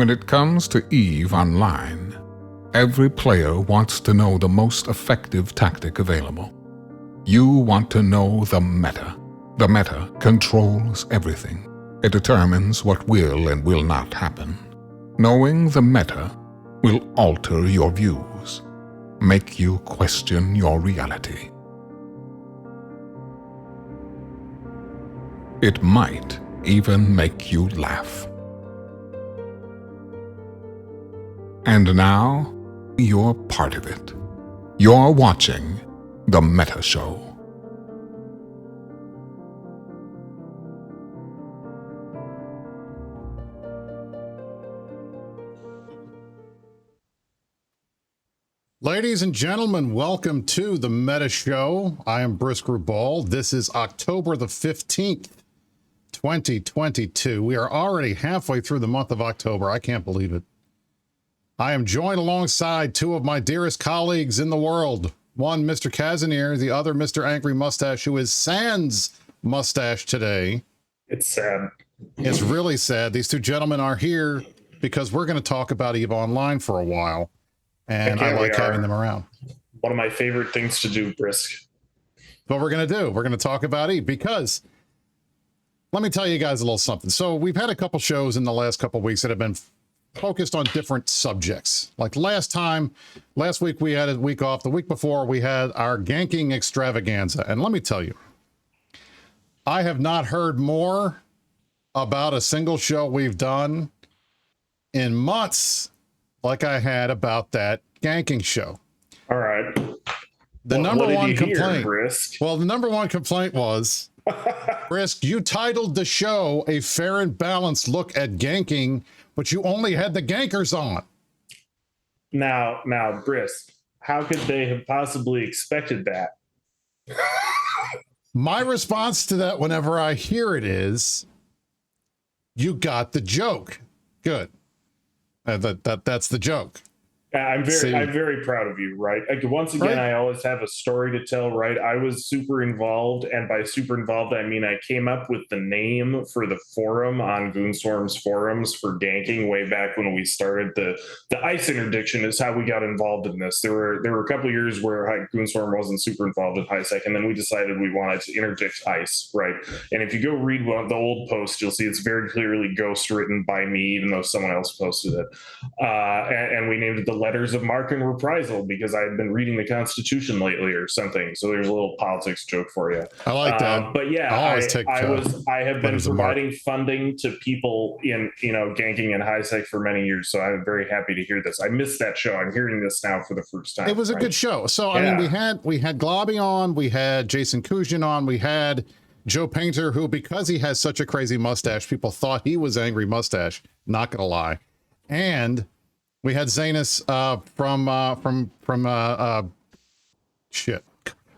When it comes to EVE Online, every player wants to know the most effective tactic available. You want to know the meta. The meta controls everything. It determines what will and will not happen. Knowing the meta will alter your views, make you question your reality. It might even make you laugh. And now, you're part of it. You're watching The Meta Show. Ladies and gentlemen, welcome to The Meta Show. I am Brisk Rubal. This is October the 15th, 2022. We are already halfway through the month of October. I can't believe it. I am joined alongside two of my dearest colleagues in the world. One, Mr. Kazanier, the other, Mr. Angry Mustache, who is sans mustache today. It's sad. It's really sad. These two gentlemen are here because we're going to talk about EVE Online for a while. And I like having them around. One of my favorite things to do, Brisk. What we're going to do, we're going to talk about EVE because let me tell you guys a little something. So we've had a couple shows in the last couple of weeks that have been focused on different subjects. Like last week we had a week off. The week before we had our ganking extravaganza. And let me tell you, I have not heard more about a single show we've done in months like I had about that ganking show. All right. The number one complaint. Brisk? Well, the number one complaint was, Brisk, you titled the show A Fair and Balanced Look at Ganking, but you only had the gankers on. Now, Brisk, how could they have possibly expected that? My response to that whenever I hear it is, you got the joke. Good. That's the joke. I'm very proud of you, right? Like, once again, right? I always have a story to tell, right? I was super involved, and by super involved, I mean I came up with the name for the forum on Goonswarm's forums for ganking way back when we started. The ice interdiction is how we got involved in this. There were a couple of years where Goonswarm wasn't super involved in HiSec, and then we decided we wanted to interdict ice, right? And if you go read one of the old posts, you'll see it's very clearly ghost written by me, even though someone else posted it. And we named it the Letters of Marque and Reprisal because I had been reading the Constitution lately or something. So there's a little politics joke for you. I like that. But yeah, I have been providing funding to people in ganking and HiSec for many years. So I'm very happy to hear this. I missed that show. I'm hearing this now for the first time. It was a good show. So I mean, we had Globby on, we had Jason Kujan on, we had Joe Painter, who, because he has such a crazy mustache, people thought he was Angry Mustache. Not gonna lie. And we had Zanus from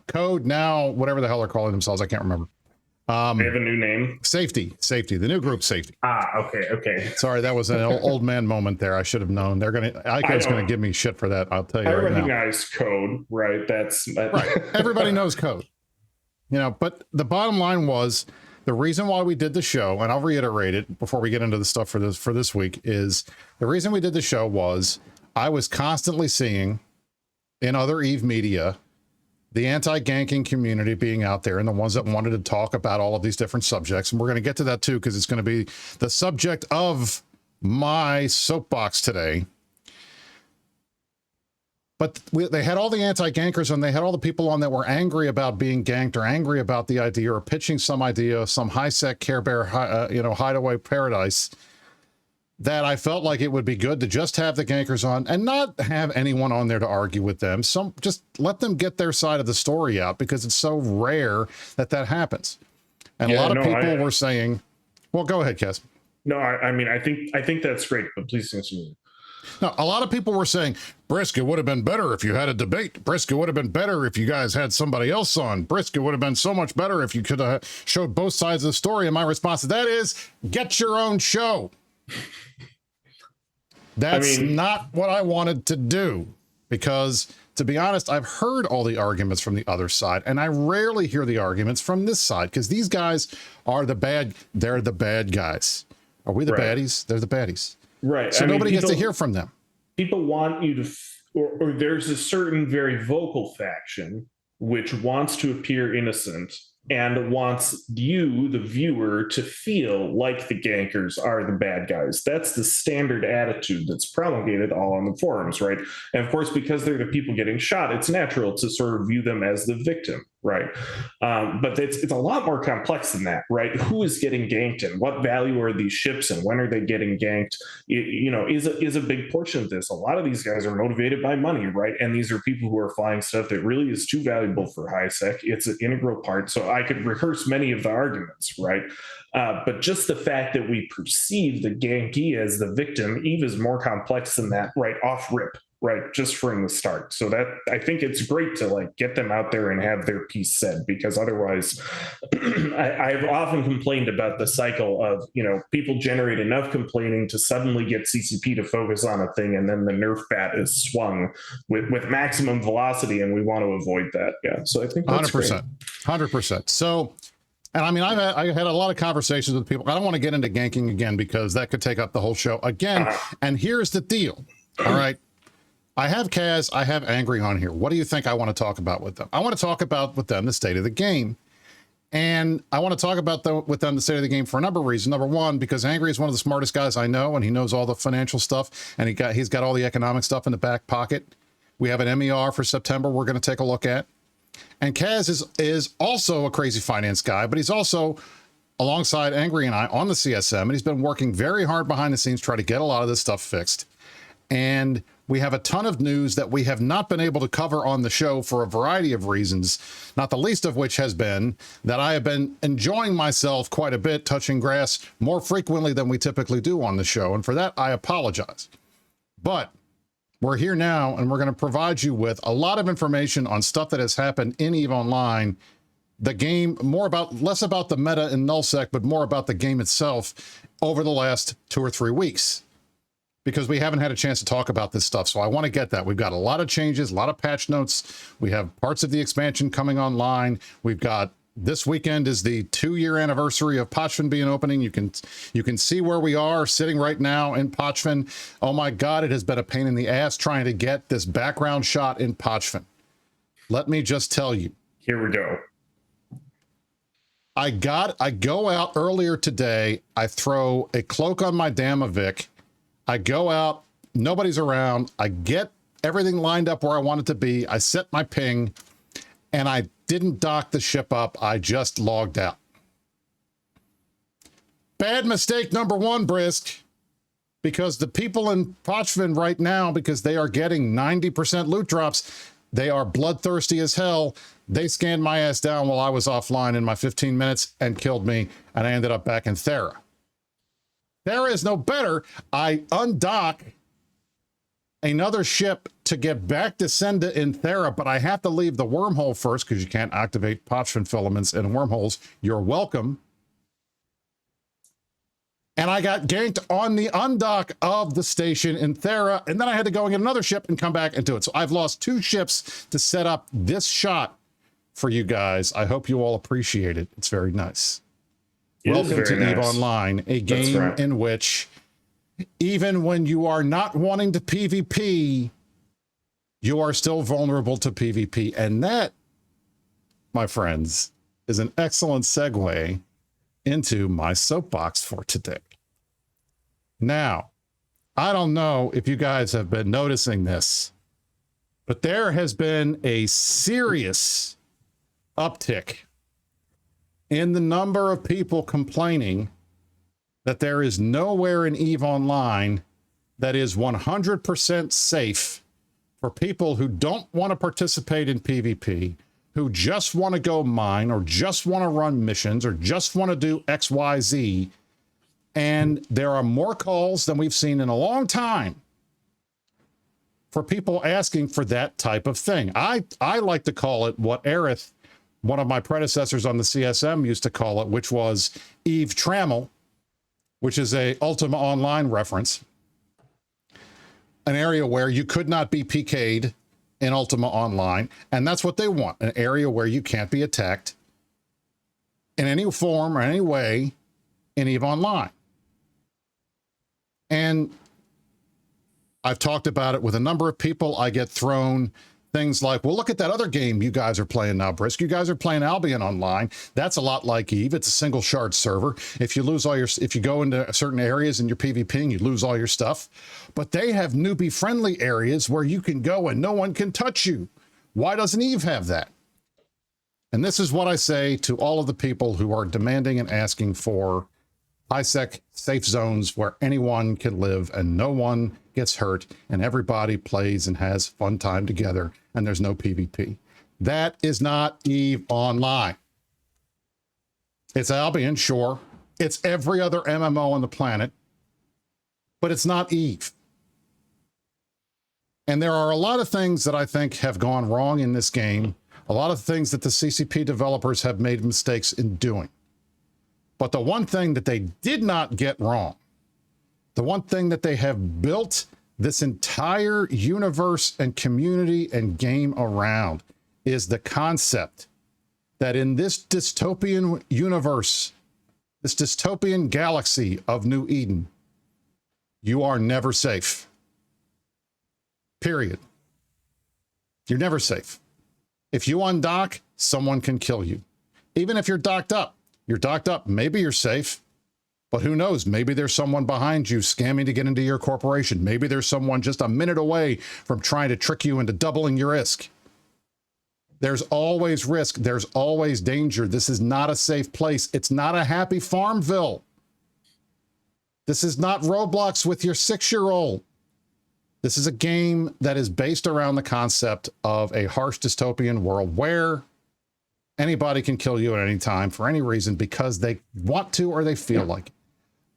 Code now, whatever the hell they're calling themselves. I can't remember. They have a new name. Safety, the new group Safety. Okay. Sorry, that was an old man moment there. I should have known. Ico's going to give me shit for that. I'll tell you right now. I recognize Code, right? Right. Everybody knows Code. But the bottom line was, the reason why we did the show, and I'll reiterate it before we get into the stuff for this week, is the reason we did the show was I was constantly seeing in other EVE media the anti-ganking community being out there and the ones that wanted to talk about all of these different subjects. And we're going to get to that too, because it's going to be the subject of my soapbox today. But they had all the anti-gankers and they had all the people on that were angry about being ganked or angry about the idea or pitching some idea, some HiSec Care Bear, hideaway paradise, that I felt like it would be good to just have the gankers on and not have anyone on there to argue with them. Just let them get their side of the story out, because it's so rare that happens. And a lot of people were saying, well, go ahead, Kes. No, I think that's great, but please continue. Now, a lot of people were saying, Brisk, it would have been better if you had a debate. Brisk, it would have been better if you guys had somebody else on. Brisk, it would have been so much better if you could have showed both sides of the story. And my response to that is, get your own show. That's not what I wanted to do, because, to be honest, I've heard all the arguments from the other side, and I rarely hear the arguments from this side, because these guys are they're the bad guys. Are we the baddies? They're the baddies. Right. So nobody gets to hear from them. People want you to, or there's a certain very vocal faction which wants to appear innocent and wants you, the viewer, to feel like the gankers are the bad guys. That's the standard attitude that's promulgated all on the forums, right? And of course, because they're the people getting shot, it's natural to sort of view them as the victim, right? But it's a lot more complex than that, right? Who is getting ganked and what value are these ships and when are they getting ganked? Is a big portion of this. A lot of these guys are motivated by money, right? And these are people who are flying stuff that really is too valuable for high sec. It's an integral part. So I could rehearse many of the arguments, right? But just the fact that we perceive the gankee as the victim, Eve is more complex than that, right? Off rip, right? Just from the start. So that I think it's great to like get them out there and have their piece said, because otherwise I've often complained about the cycle of, people generate enough complaining to suddenly get CCP to focus on a thing. And then the Nerf bat is swung with maximum velocity. And we want to avoid that. Yeah. So I think that's 100%, great. 100%. So, and I mean, I had a lot of conversations with people. I don't want to get into ganking again, because that could take up the whole show again. And here's the deal. All right. I have Kaz, I have Angry on here. What do you think I want to talk about with them? I want to talk about with them the state of the game. And I want to talk about with them the state of the game for a number of reasons. Number one, because Angry is one of the smartest guys I know, and he knows all the financial stuff, and he's got all the economic stuff in the back pocket. We have an MER for September we're going to take a look at. And Kaz is also a crazy finance guy, but he's also alongside Angry and I on the CSM, and he's been working very hard behind the scenes trying to get a lot of this stuff fixed. And we have a ton of news that we have not been able to cover on the show for a variety of reasons, not the least of which has been that I have been enjoying myself quite a bit, touching grass more frequently than we typically do on the show. And for that, I apologize. But we're here now, and we're going to provide you with a lot of information on stuff that has happened in EVE Online, the game, less about the meta in nullsec, but more about the game itself over the last 2 or 3 weeks, because we haven't had a chance to talk about this stuff. So I want to get that. We've got a lot of changes, a lot of patch notes. We have parts of the expansion coming online. We've got this weekend is the 2-year anniversary of Pochven being opening. You can see where we are sitting right now in Pochven. Oh my God, it has been a pain in the ass trying to get this background shot in Pochven. Let me just tell you. Here we go. I go out earlier today. I throw a cloak on my Damavic. I go out, nobody's around. I get everything lined up where I want it to be. I set my ping, and I didn't dock the ship up. I just logged out. Bad mistake number one, Brisk, because the people in Pochven right now, because they are getting 90% loot drops, they are bloodthirsty as hell. They scanned my ass down while I was offline in my 15 minutes and killed me, and I ended up back in Thera. Thera is no better. I undock another ship to get back to Senda in Thera, but I have to leave the wormhole first because you can't activate Pochven filaments in wormholes. You're welcome. And I got ganked on the undock of the station in Thera, and then I had to go and get another ship and come back and do it. So I've lost 2 ships to set up this shot for you guys. I hope you all appreciate it. It's very nice. Welcome to EVE Online, a game in which even when you are not wanting to PvP, you are still vulnerable to PvP. And that, my friends, is an excellent segue into my soapbox for today. Now, I don't know if you guys have been noticing this, but there has been a serious uptick in the number of people complaining that there is nowhere in EVE Online that is 100% safe for people who don't want to participate in PvP, who just want to go mine or just want to run missions or just want to do XYZ. And there are more calls than we've seen in a long time for people asking for that type of thing. I like to call it what Aerith, one of my predecessors on the CSM, used to call it, which was EVE Trammel, which is a Ultima Online reference, an area where you could not be PK'd in Ultima Online, and that's what they want, an area where you can't be attacked in any form or any way in EVE Online. And I've talked about it with a number of people. I get thrown things like, well, look at that other game you guys are playing now, Brisk. You guys are playing Albion online. That's a lot like Eve. It's a single shard server. If you lose all your, if you go into certain areas in your PvPing, you lose all your stuff. But they have newbie friendly areas where you can go and no one can touch you. Why doesn't Eve have that? And this is what I say to all of the people who are demanding and asking for ISEC safe zones where anyone can live and no one gets hurt and everybody plays and has fun time together and there's no PvP. That is not Eve Online. It's Albion, sure. It's every other MMO on the planet, but it's not Eve. And there are a lot of things that I think have gone wrong in this game, a lot of things that the CCP developers have made mistakes in doing. But the one thing that they did not get wrong, the one thing that they have built this entire universe and community and game around is the concept that in this dystopian universe, this dystopian galaxy of New Eden, you are never safe. Period. You're never safe. If you undock, someone can kill you. Even if you're docked up, maybe you're safe, but who knows? Maybe there's someone behind you scamming to get into your corporation. Maybe there's someone just a minute away from trying to trick you into doubling your risk. There's always risk. There's always danger. This is not a safe place. It's not a happy Farmville. This is not Roblox with your 6-year-old. This is a game that is based around the concept of a harsh dystopian world where anybody can kill you at any time for any reason because they want to or they feel like it.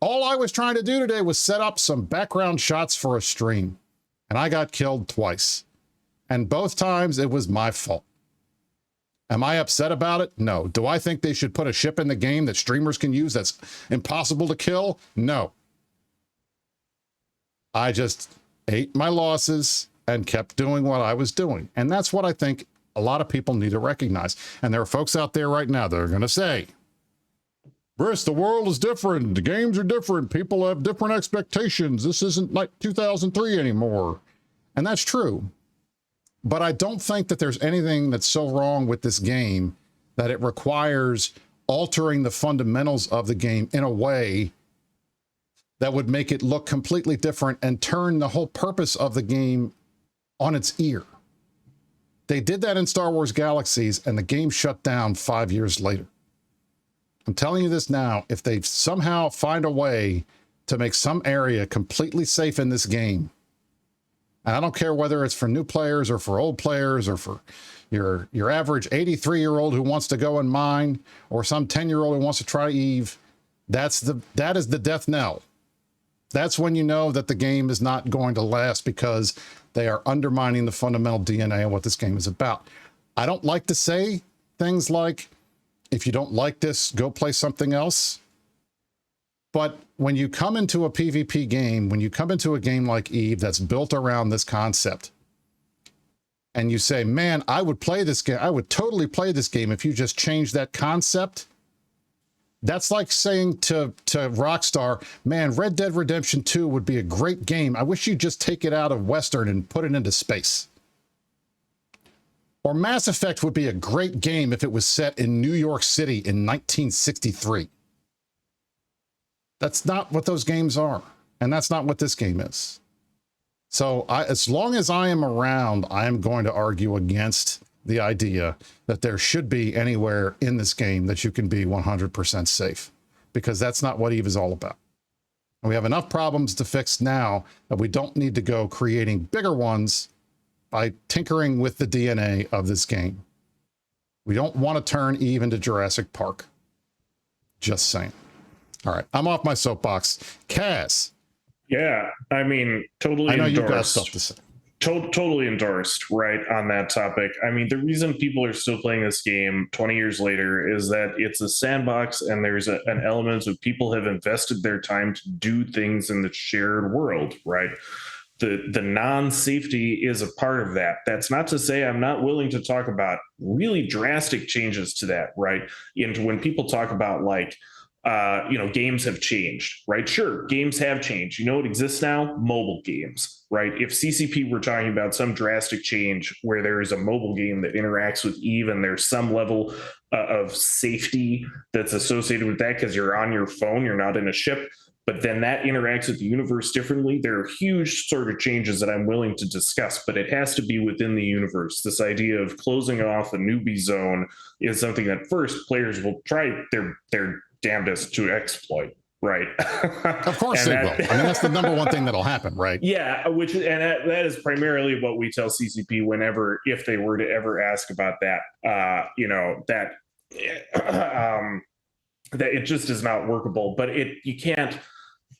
All I was trying to do today was set up some background shots for a stream, and I got killed twice. And both times it was my fault. Am I upset about it? No. Do I think they should put a ship in the game that streamers can use that's impossible to kill? No. I just ate my losses and kept doing what I was doing. And that's what I think a lot of people need to recognize. And there are folks out there right now that are going to say, Briss, the world is different. The games are different. People have different expectations. This isn't like 2003 anymore. And that's true. But I don't think that there's anything that's so wrong with this game that it requires altering the fundamentals of the game in a way that would make it look completely different and turn the whole purpose of the game on its ear. They did that in Star Wars Galaxies, and the game shut down 5 years later. I'm telling you this now, if they somehow find a way to make some area completely safe in this game, and I don't care whether it's for new players or for old players or for your average 83-year-old who wants to go and mine or some 10-year-old who wants to try Eve, that is the death knell. That's when you know that the game is not going to last because they are undermining the fundamental DNA of what this game is about. I don't like to say things like, if you don't like this, go play something else. But when you come into a PvP game, when you come into a game like Eve that's built around this concept, and you say, man, I would play this game, I would totally play this game if you just change that concept. That's like saying to Rockstar, man, Red Dead Redemption 2 would be a great game. I wish you'd just take it out of Western and put it into space. Or Mass Effect would be a great game if it was set in New York City in 1963. That's not what those games are. And that's not what this game is. So as long as I am around, I am going to argue against the idea that there should be anywhere in this game that you can be 100% safe, because that's not what Eve is all about. And we have enough problems to fix now that we don't need to go creating bigger ones by tinkering with the DNA of this game. We don't want to turn Eve into Jurassic Park. Just saying. All right, I'm off my soapbox. Kaz. Yeah, I mean, totally I know endorsed. you've got stuff to say. Totally endorsed, right, on that topic. I mean, the reason people are still playing this game 20 years later is that it's a sandbox and there's an element of people have invested their time to do things in the shared world, right? The non-safety is a part of that. That's not to say I'm not willing to talk about really drastic changes to that, right? And when people talk about like games have changed, right? Sure, games have changed. You know what exists now? Mobile games, right? If CCP were talking about some drastic change where there is a mobile game that interacts with Eve and there's some level of safety that's associated with that because you're on your phone, you're not in a ship, but then that interacts with the universe differently. There are huge sort of changes that I'm willing to discuss, but it has to be within the universe. This idea of closing off a newbie zone is something that first players will try their damnedest to exploit, right? Of course they will. I mean, that's the number one thing that'll happen, right? Yeah, that is primarily what we tell CCP whenever, if they were to ever ask about that, that it just is not workable. But you can't.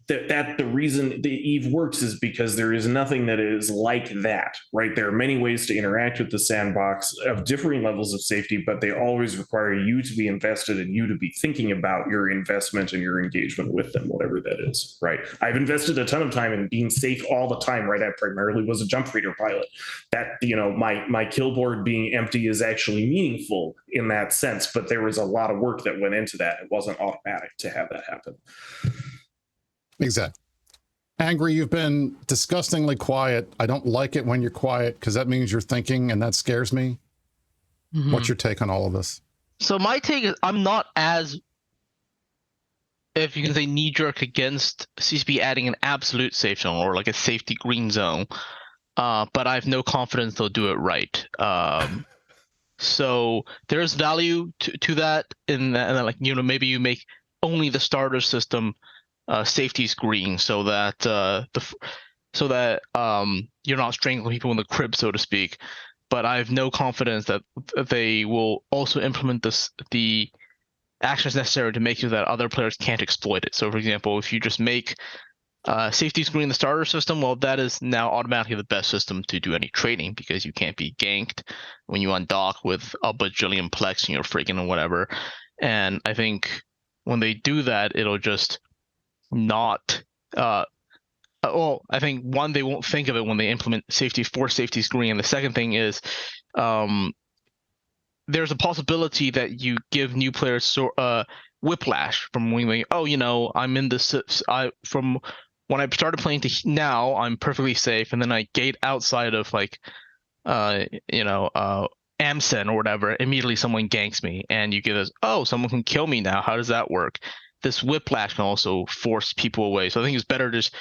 That the reason the Eve works is because there is nothing that is like that, right? There are many ways to interact with the sandbox of differing levels of safety, but they always require you to be invested and you to be thinking about your investment and your engagement with them, whatever that is, right? I've invested a ton of time in being safe all the time, right? I primarily was a jump freighter pilot. That, my kill board being empty is actually meaningful in that sense, but there was a lot of work that went into that. It wasn't automatic to have that happen. Exactly. Angry, you've been disgustingly quiet. I don't like it when you're quiet because that means you're thinking, and that scares me. Mm-hmm. What's your take on all of this? So my take is I'm not as, if you can say, knee-jerk against CCP adding an absolute safe zone or like a safety green zone, but I have no confidence they'll do it right. So there's value to that in that, like, maybe you make only the starter system safety screen so that you're not strangling people in the crib, so to speak. But I have no confidence that they will also implement the actions necessary to make sure that other players can't exploit it. So, for example, if you just make safety screen the starter system, well, that is now automatically the best system to do any trading because you can't be ganked when you undock with a bajillion plex and you're freaking or whatever. And I think when they do that, it'll just not I think one, they won't think of it when they implement safety screen, and the second thing is there's a possibility that you give new players whiplash from when they, I'm in this, from when I started playing to now I'm perfectly safe, and then I gate outside of Amsen or whatever, immediately someone ganks me, and you get this, someone can kill me now, how does that work? This whiplash can also force people away. So I think it's better to just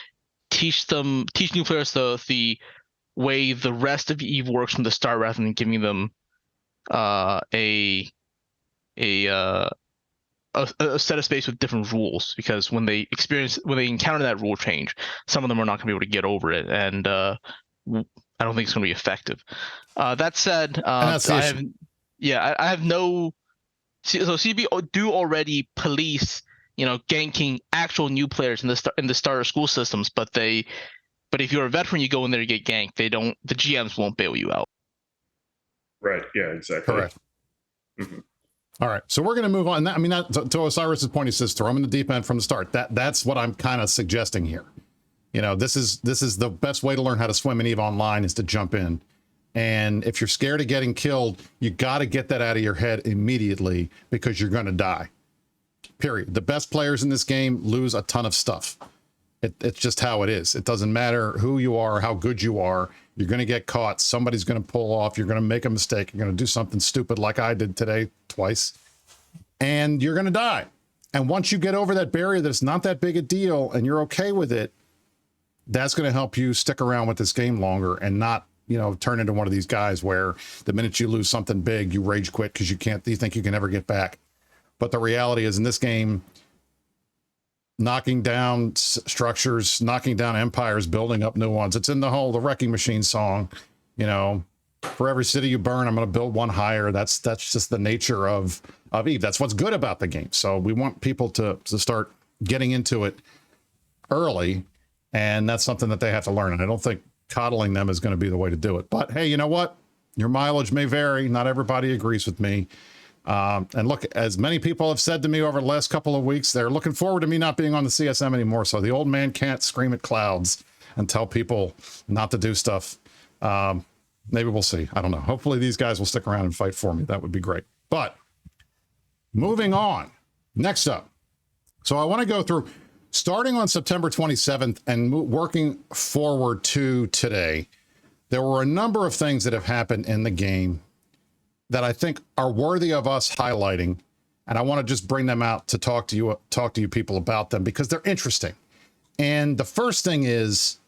teach new players the way the rest of Eve works from the start, rather than giving them a set of space with different rules. Because when they encounter that rule change, some of them are not going to be able to get over it, and I don't think it's going to be effective. That said, I have no. So CB do already police, ganking actual new players in the starter school systems, but if you're a veteran, you go in there to get ganked. The GMs won't bail you out. Right. Yeah. Exactly. Correct. Mm-hmm. All right. So we're going to move on. To Osiris's point, he says throw him in the deep end from the start. That's what I'm kind of suggesting here. This is the best way to learn how to swim in EVE Online is to jump in. And if you're scared of getting killed, you got to get that out of your head immediately, because you're going to die. Period. The best players in this game lose a ton of stuff. It's just how it is. It doesn't matter who you are, how good you are. You're going to get caught. Somebody's going to pull off. You're going to make a mistake. You're going to do something stupid like I did today twice, and you're going to die. And once you get over that barrier that it's not that big a deal and you're okay with it, that's going to help you stick around with this game longer and not, turn into one of these guys where the minute you lose something big, you rage quit because you think you can never get back. But the reality is, in this game, knocking down structures, knocking down empires, building up new ones. It's in the Wrecking Machine song, for every city you burn, I'm going to build one higher. That's just the nature of EVE. That's what's good about the game. So we want people to start getting into it early, and that's something that they have to learn. And I don't think coddling them is going to be the way to do it. But hey, you know what? Your mileage may vary. Not everybody agrees with me. And look, as many people have said to me over the last couple of weeks, they're looking forward to me not being on the CSM anymore. So the old man can't scream at clouds and tell people not to do stuff. Maybe we'll see. I don't know. Hopefully these guys will stick around and fight for me. That would be great. But moving on. Next up, So I want to go through, starting on September 27th and working forward to today. There were a number of things that have happened in the game that I think are worthy of us highlighting, and I want to just bring them out to talk to you people about them because they're interesting. And the first thing is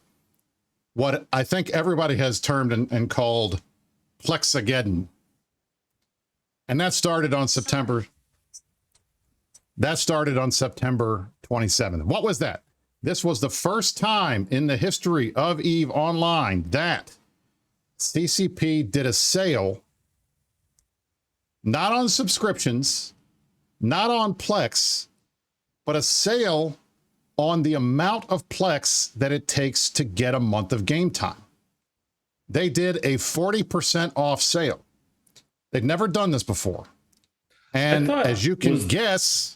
what I think everybody has termed and called Plexageddon. And that started on September 27th. What was that? This was the first time in the history of EVE Online that CCP did a sale, not on subscriptions, not on Plex, but a sale on the amount of Plex that it takes to get a month of game time. They did a 40% off sale. They'd never done this before. And as you can guess,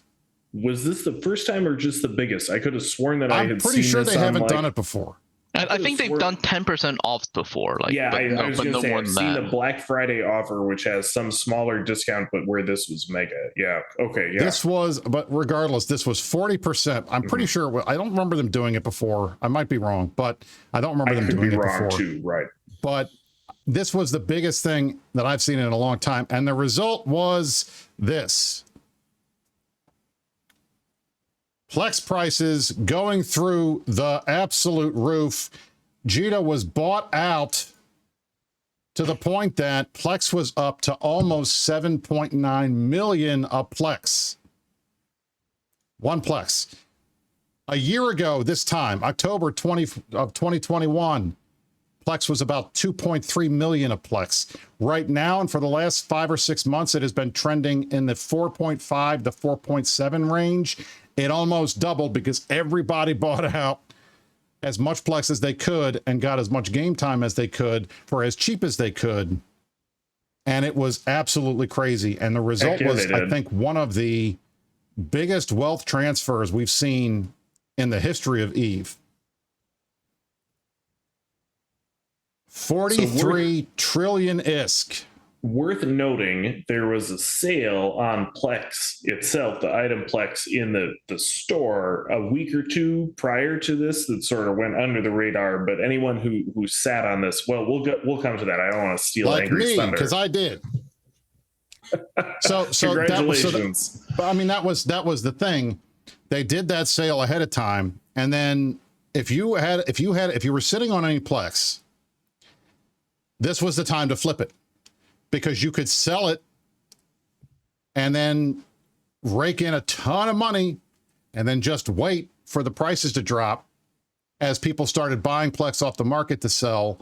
was this the first time or just the biggest? I could have sworn that I had seen this. I'm pretty sure they haven't done it before. I think they've done 10% off before. Like, yeah, I was going to say, I've seen the the Black Friday offer, which has some smaller discount, but where this was mega. Yeah. Okay. Yeah. This was, but regardless, this was 40%. I'm pretty sure. I don't remember them doing it before. I might be wrong, but I don't remember them doing it before. Too, right. But this was the biggest thing that I've seen in a long time. And the result was this. Plex prices going through the absolute roof. JITA was bought out to the point that Plex was up to almost 7.9 million a Plex. One Plex. A year ago, this time, October 2021, Plex was about 2.3 million a Plex. Right now, and for the last 5 or 6 months, it has been trending in the 4.5 to 4.7 range. It almost doubled because everybody bought out as much Plex as they could and got as much game time as they could for as cheap as they could. And it was absolutely crazy. And the result was, I think, one of the biggest wealth transfers we've seen in the history of EVE. 43 trillion ISK. Worth noting, there was a sale on Plex itself, the item Plex in the store a week or two prior to this that sort of went under the radar. But anyone who sat on this, well, we'll come to that. I don't want to steal like Angry's thunder. Because I did. So Congratulations. That was the thing. They did that sale ahead of time, and then if you were sitting on any Plex, this was the time to flip it. Because you could sell it and then rake in a ton of money and then just wait for the prices to drop as people started buying Plex off the market to sell,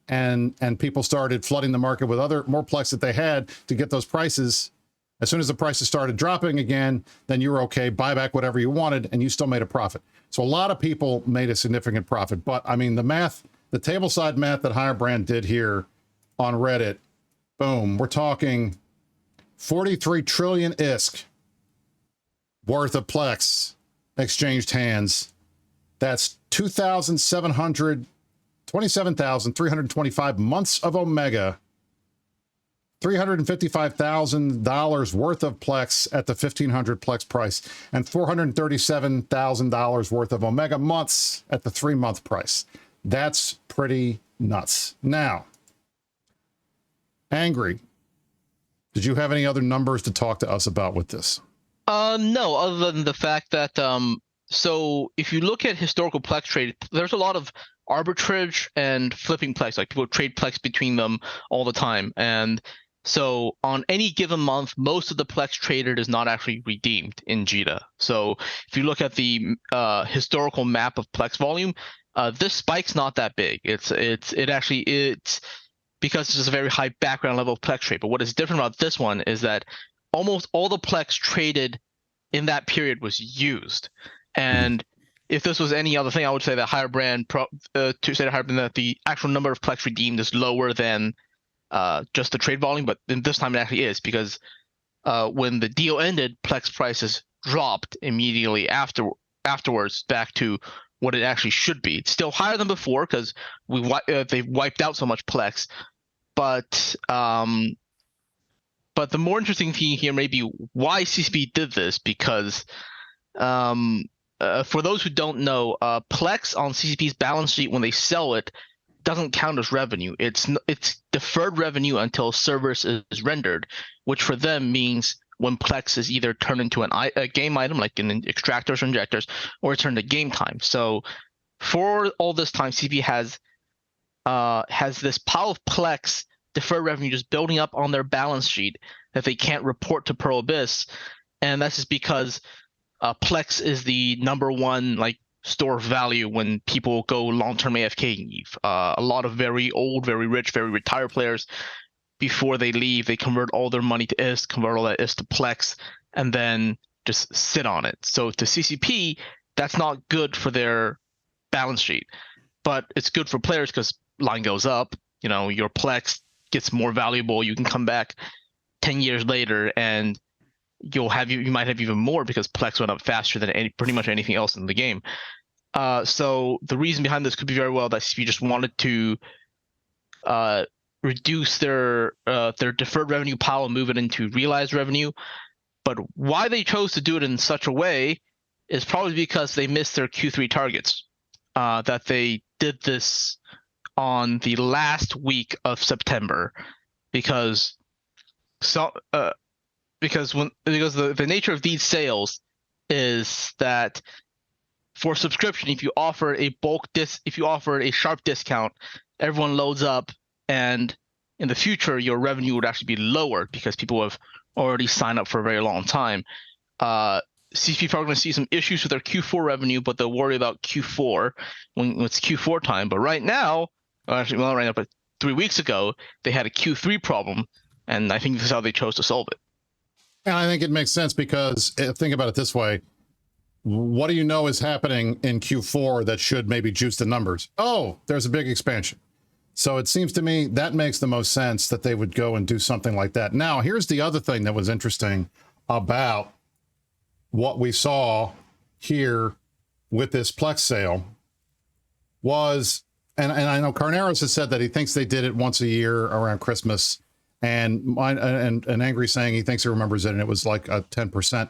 and people started flooding the market with more Plex that they had to get those prices. As soon as the prices started dropping again, then you were okay, buy back whatever you wanted, and you still made a profit. So a lot of people made a significant profit. But I mean, the tableside math that Hirebrand did here on Reddit, boom, we're talking 43 trillion ISK worth of Plex exchanged hands. That's 27,325 months of Omega, $355,000 worth of Plex at the 1,500 Plex price, and $437,000 worth of Omega months at the 3-month price. That's pretty nuts. Now, Angry, did you have any other numbers to talk to us about with this? No, other than the fact that so if you look at historical Plex trade, there's a lot of arbitrage and flipping Plex. Like, people trade Plex between them all the time, and so on any given month, most of the Plex traded is not actually redeemed in JITA. So if you look at the historical map of Plex volume, this spike's not that big. It's because it's just a very high background level of Plex trade. But what is different about this one is that almost all the Plex traded in that period was used. And if this was any other thing, I would say that that the actual number of Plex redeemed is lower than just the trade volume. But in this time it actually is, because when the deal ended, Plex prices dropped immediately afterwards back to what it actually should be. It's still higher than before because they've wiped out so much Plex. But the more interesting thing here may be why CCP did this, because For those who don't know, Plex on CCP's balance sheet when they sell it doesn't count as revenue. It's deferred revenue until service is rendered, which for them means when Plex is either turned into a game item like in extractors or injectors, or it's turned to game time. So for all this time, CCP has this pile of Plex deferred revenue just building up on their balance sheet that they can't report to Pearl Abyss, and that's just because Plex is the #1 like store of value when people go long-term AFK and leave. A lot of very old, very rich, very retired players, before they leave, they convert all their money to IST, convert all that IST to Plex, and then just sit on it. So to CCP, that's not good for their balance sheet, but it's good for players because line goes up. You know, your Plex gets more valuable. You can come back 10 years later and you might have even more because Plex went up faster than pretty much anything else in the game. So the reason behind this could be very well that CCP just wanted to reduce their deferred revenue pile and move it into realized revenue. But why they chose to do it in such a way is probably because they missed their Q3 targets. That they did this on the last week of September because the nature of these sales is that for subscription, if you offer a sharp discount, everyone loads up, and in the future your revenue would actually be lower because people have already signed up for a very long time. CCP probably going to see some issues with their Q4 revenue, but they'll worry about Q4 when it's Q4 time. But right now, but 3 weeks ago, they had a Q3 problem, and I think this is how they chose to solve it. And I think it makes sense because think about it this way. What do you know is happening in Q4 that should maybe juice the numbers? Oh, there's a big expansion. So it seems to me that makes the most sense that they would go and do something like that. Now, here's the other thing that was interesting about what we saw here with this Plex sale was, and I know Carneros has said that he thinks they did it once a year around Christmas, and Angry saying he thinks he remembers it, and it was like a 10%.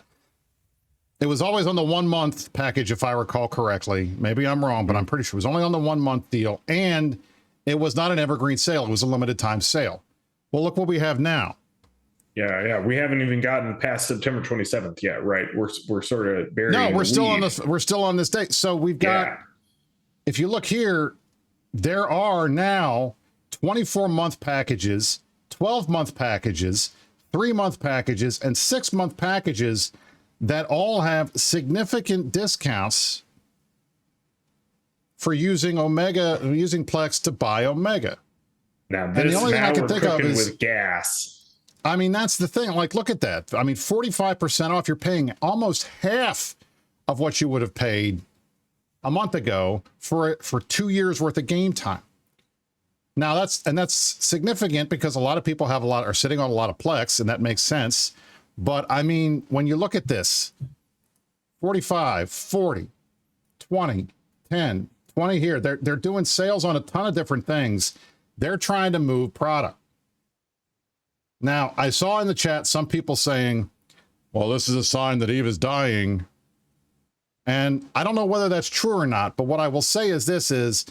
It was always on the 1 month package, if I recall correctly. Maybe I'm wrong, but I'm pretty sure it was only on the 1 month deal, and it was not an evergreen sale. It was a limited time sale. Well, look what we have now. Yeah. We haven't even gotten past September 27th yet, right? We're sort of buried. No, we're still on this date. So we've got, if you look here, there are now 24-month packages, 12-month packages, 3-month packages, and 6-month packages that all have significant discounts for using Plex to buy Omega. Now, this, and the only thing I can think of is with gas. I mean, that's the thing. Like, look at that. I mean, 45% off. You're paying almost half of what you would have paid a month ago for 2 years worth of game time. Now that's significant because a lot of people are sitting on a lot of Plex, and that makes sense. But I mean, when you look at this, 45, 40, 20, 10, 20 here, they're doing sales on a ton of different things. They're trying to move product. Now, I saw in the chat some people saying, well, this is a sign that Eve is dying. And I don't know whether that's true or not, but what I will say is this is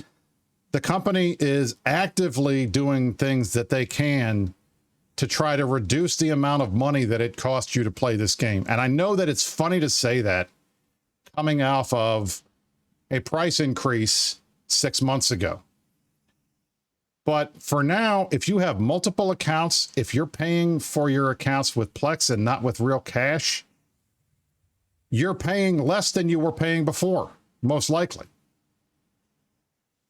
the company is actively doing things that they can to try to reduce the amount of money that it costs you to play this game. And I know that it's funny to say that coming off of a price increase 6 months ago. But for now, if you have multiple accounts, if you're paying for your accounts with Plex and not with real cash, you're paying less than you were paying before, most likely.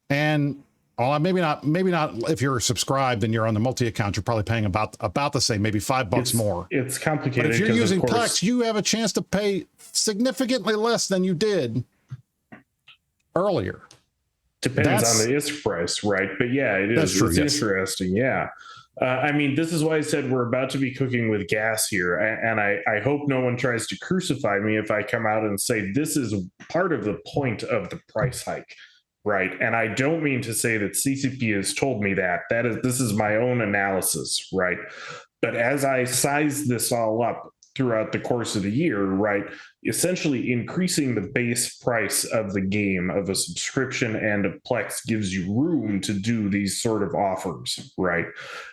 And maybe not if you're subscribed and you're on the multi-account, you're probably paying about the same, maybe $5 more. It's complicated. But if you're using Plex, you have a chance to pay significantly less than you did earlier. Depends on the ISK price, right? But yeah, it is. True, it's interesting. Yeah. I mean, this is why I said we're about to be cooking with gas here. And I hope no one tries to crucify me if I come out and say this is part of the point of the price hike, right? And I don't mean to say that CCP has told me that. This is my own analysis, right? But as I size this all up throughout the course of the year, right, essentially increasing the base price of the game, of a subscription and of Plex, gives you room to do these sort of offers, right?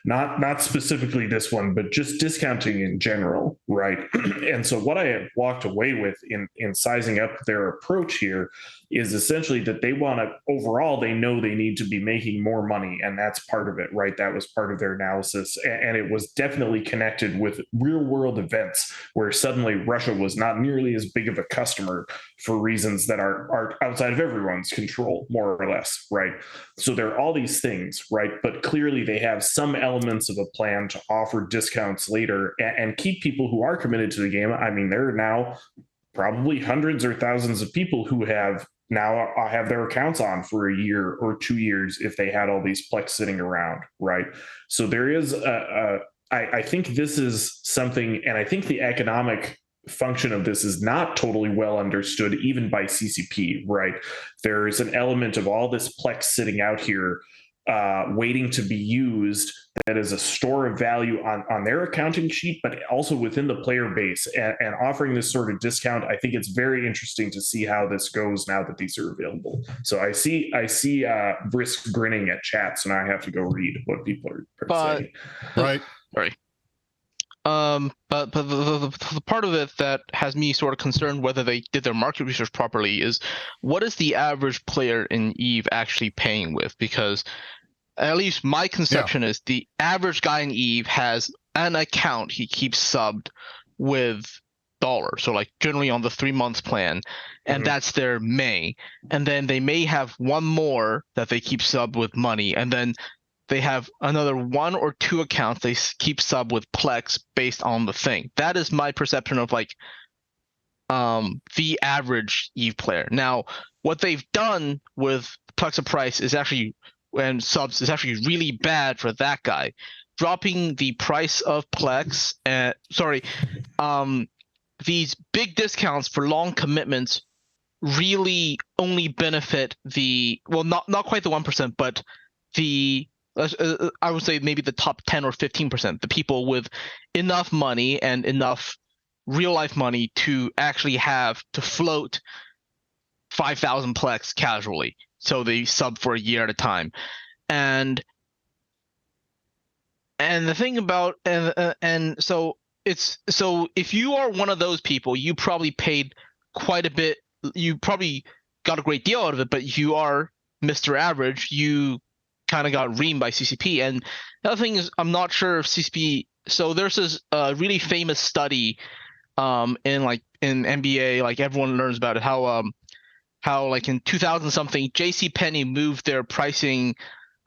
Not specifically this one, but just discounting in general, right? And so what I have walked away with in sizing up their approach here is essentially that they want to, overall, they know they need to be making more money, and that's part of it, right? That was part of their analysis, and it was definitely connected with real world events where suddenly Russia was not nearly as big of a customer for reasons that are outside of everyone's control, more or less, right? So there are all these things, right? But clearly they have some elements of a plan to offer discounts later and keep people who are committed to the game. I mean, there are now probably hundreds or thousands of people who have now have their accounts on for a year or 2 years if they had all these Plex sitting around, right? So there is I think this is something, and I think the economic function of this is not totally well understood even by CCP, right? There is an element of all this Plex sitting out here waiting to be used that is a store of value on their accounting sheet, but also within the player base, and offering this sort of discount. I think it's very interesting to see how this goes now that these are available. So I see Brisk grinning at chat, so now I have to go read what people are saying. Right. Sorry. But the part of it that has me sort of concerned whether they did their market research properly is, what is the average player in EVE actually paying with? Because at least my conception is the average guy in EVE has an account he keeps subbed with dollars. So like generally on the 3-month plan, and that's their May. And then they may have one more that they keep subbed with money, and then they have another 1 or 2 accounts they keep sub with Plex based on the thing. That is my perception of like the average EVE player. Now, what they've done with Plex price is actually, and subs, is actually really bad for that guy. Dropping the price of Plex, these big discounts for long commitments really only benefit the, well, not quite the 1%, but the I would say maybe the top 10 or 15%, the people with enough money and enough real life money to actually have to float 5,000 Plex casually. So they sub for a year at a time. And the thing about, and so it's, so if you are one of those people, you probably paid quite a bit, you probably got a great deal out of it, but you are Mr. Average, you kind of got reamed by CCP. And the other thing is, I'm not sure if CCP, so there's this really famous study in NBA, like everyone learns about it, how like in 2000 something, JCPenney moved their pricing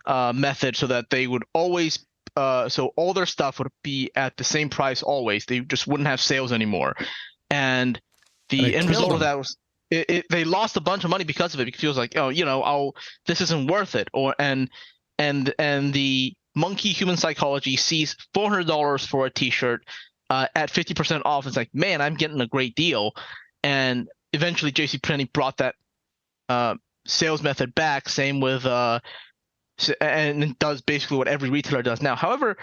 method so that they would always so all their stuff would be at the same price always. They just wouldn't have sales anymore. And the end result of that was they lost a bunch of money because of it, because it was like, oh, this isn't worth it. And the monkey human psychology sees $400 for a t-shirt at 50% off. It's like, man, I'm getting a great deal. And eventually JCPenney brought that sales method back. Same with and it does basically what every retailer does now. However,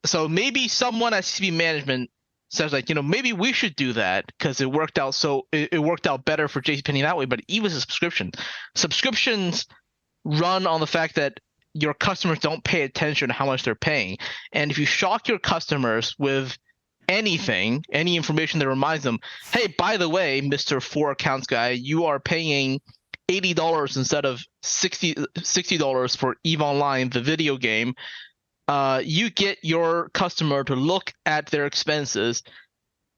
so maybe someone at CCP management says like, maybe we should do that because it worked out. So it worked out better for JCPenney that way. But EVE is a subscription. Subscriptions run on the fact that your customers don't pay attention to how much they're paying. And if you shock your customers with anything, any information that reminds them, hey, by the way, Mr. 4 accounts guy, you are paying $80 instead of $60 for EVE Online, the video game, you get your customer to look at their expenses,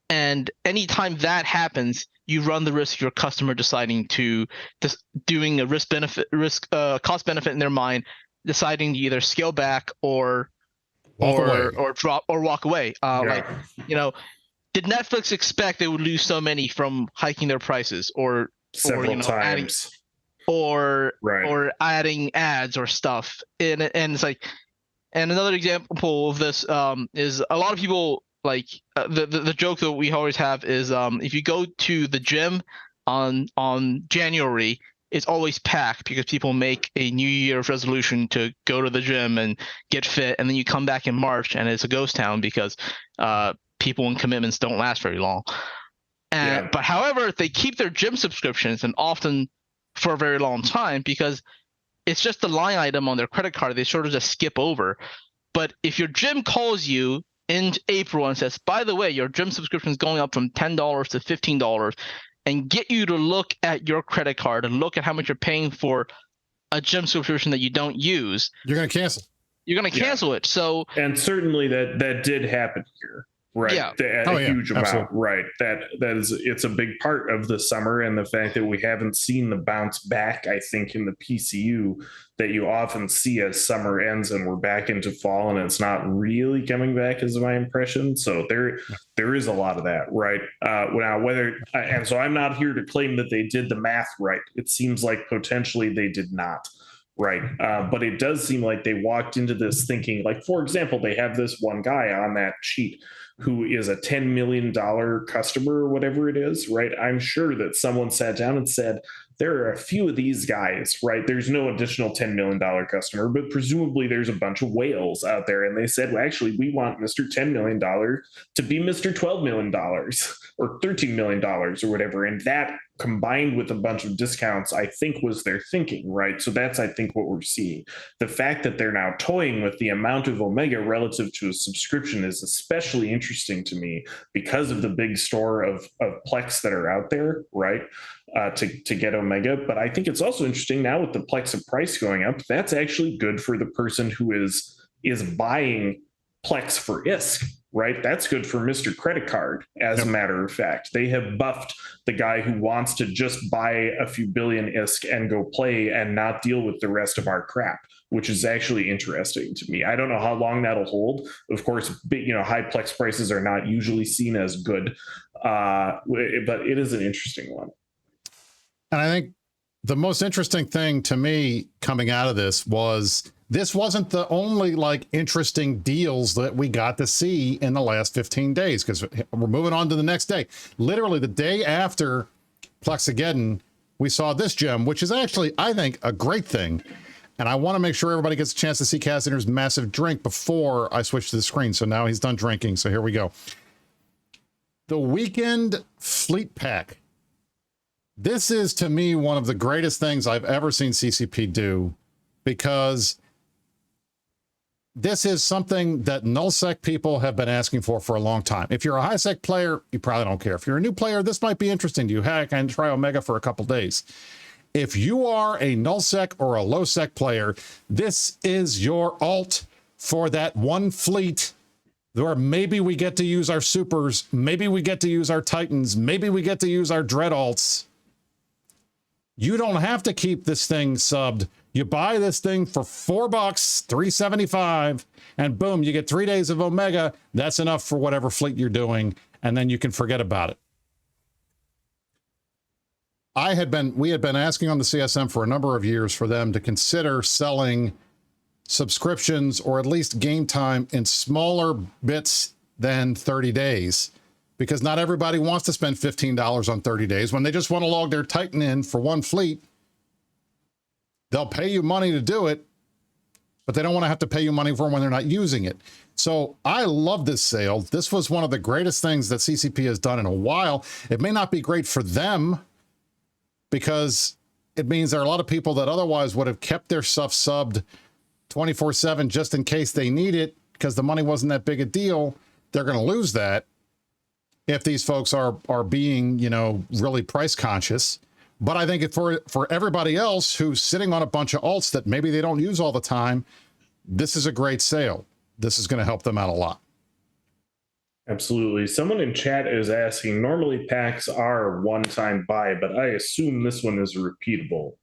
and anytime that happens, you run the risk of your customer deciding to doing a cost benefit in their mind, deciding to either scale back or drop or walk away. Like, did Netflix expect they would lose so many from hiking their prices or several times? Or adding ads or stuff, and it's like, and another example of this is a lot of people like the joke that we always have is if you go to the gym on January, it's always packed because people make a New Year's resolution to go to the gym and get fit, and then you come back in March and it's a ghost town because people and commitments don't last very long. But however, they keep their gym subscriptions, and often for a very long time, because it's just a line item on their credit card they sort of just skip over. But if your gym calls you in April and says, by the way, your gym subscription is going up from $10 to $15, and get you to look at your credit card and look at how much you're paying for a gym subscription that you don't use, you're going to cancel. You're going to cancel it. So, and certainly that did happen here. Right. Yeah. At a huge amount. Absolutely. Right. It's a big part of the summer, and the fact that we haven't seen the bounce back, I think, in the PCU that you often see as summer ends and we're back into fall, and it's not really coming back, is my impression. So there is a lot of that. Right. And so I'm not here to claim that they did the math right. It seems like potentially they did not. Right. But it does seem like they walked into this thinking, like, for example, they have this one guy on that sheet who is a $10 million customer or whatever it is. Right. I'm sure that someone sat down and said, there are a few of these guys, right? There's no additional $10 million customer, but presumably there's a bunch of whales out there. And they said, well, actually, we want Mr. $10 million to be Mr. $12 million or $13 million or whatever. And that combined with a bunch of discounts, I think was their thinking, right? So that's, I think, what we're seeing. The fact that they're now toying with the amount of Omega relative to a subscription is especially interesting to me because of the big store of Plex that are out there, right? To get Omega. But I think it's also interesting now with the Plex price going up, that's actually good for the person who is buying Plex for ISK, right? That's good for Mr. Credit Card, as a matter of fact. They have buffed the guy who wants to just buy a few billion ISK and go play and not deal with the rest of our crap, which is actually interesting to me. I don't know how long that'll hold. Of course, high Plex prices are not usually seen as good, but it is an interesting one. And I think the most interesting thing to me coming out of this wasn't the only interesting deals that we got to see in the last 15 days, because we're moving on to the next day. Literally the day after Plexageddon, we saw this gem, which is actually, I think, a great thing. And I want to make sure everybody gets a chance to see Cassinger's massive drink before I switch to the screen. So now he's done drinking. So here we go. The Weekend Fleet Pack. This is, to me, one of the greatest things I've ever seen CCP do, because this is something that nullsec people have been asking for a long time. If you're a high sec player, you probably don't care. If you're a new player, this might be interesting to you. Heck, and try Omega for a couple days. If you are a nullsec or a low sec player, this is your alt for that one fleet where maybe we get to use our supers, maybe we get to use our titans, maybe we get to use our dread alts. You don't have to keep this thing subbed. You buy this thing for $4, $3.75, and boom, you get 3 days of Omega. That's enough for whatever fleet you're doing, and then you can forget about it. We had been asking on the CSM for a number of years for them to consider selling subscriptions or at least game time in smaller bits than 30 days. Because not everybody wants to spend $15 on 30 days. When they just want to log their Titan in for one fleet, they'll pay you money to do it, but they don't want to have to pay you money for when they're not using it. So I love this sale. This was one of the greatest things that CCP has done in a while. It may not be great for them, because it means there are a lot of people that otherwise would have kept their stuff subbed 24/7 just in case they need it, because the money wasn't that big a deal. They're going to lose that if these folks are being, really price conscious. But I think for everybody else who's sitting on a bunch of alts that maybe they don't use all the time, this is a great sale. This is going to help them out a lot. Absolutely. Someone in chat is asking, normally packs are one-time buy, but I assume this one is repeatable.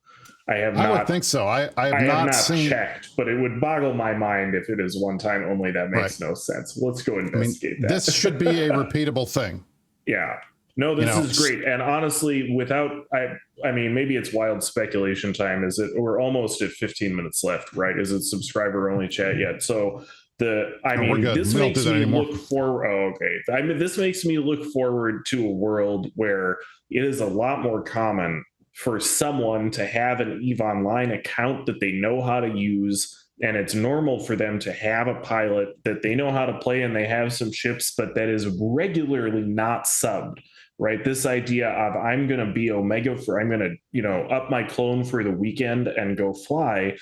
I would think so. I have not checked, but it would boggle my mind if it is one time only. That makes no sense. Let's go investigate that. This should be a repeatable thing. Yeah. No, this is great. And honestly, I mean, maybe it's wild speculation time. We're almost at 15 minutes left, right? Is it subscriber only chat yet? So this makes me look forward. Oh, okay. This makes me look forward to a world where it is a lot more common for someone to have an EVE Online account that they know how to use, and it's normal for them to have a pilot that they know how to play and they have some ships, but that is regularly not subbed, right? This idea of I'm going to be Omega I'm going to, up my clone for the weekend and go fly.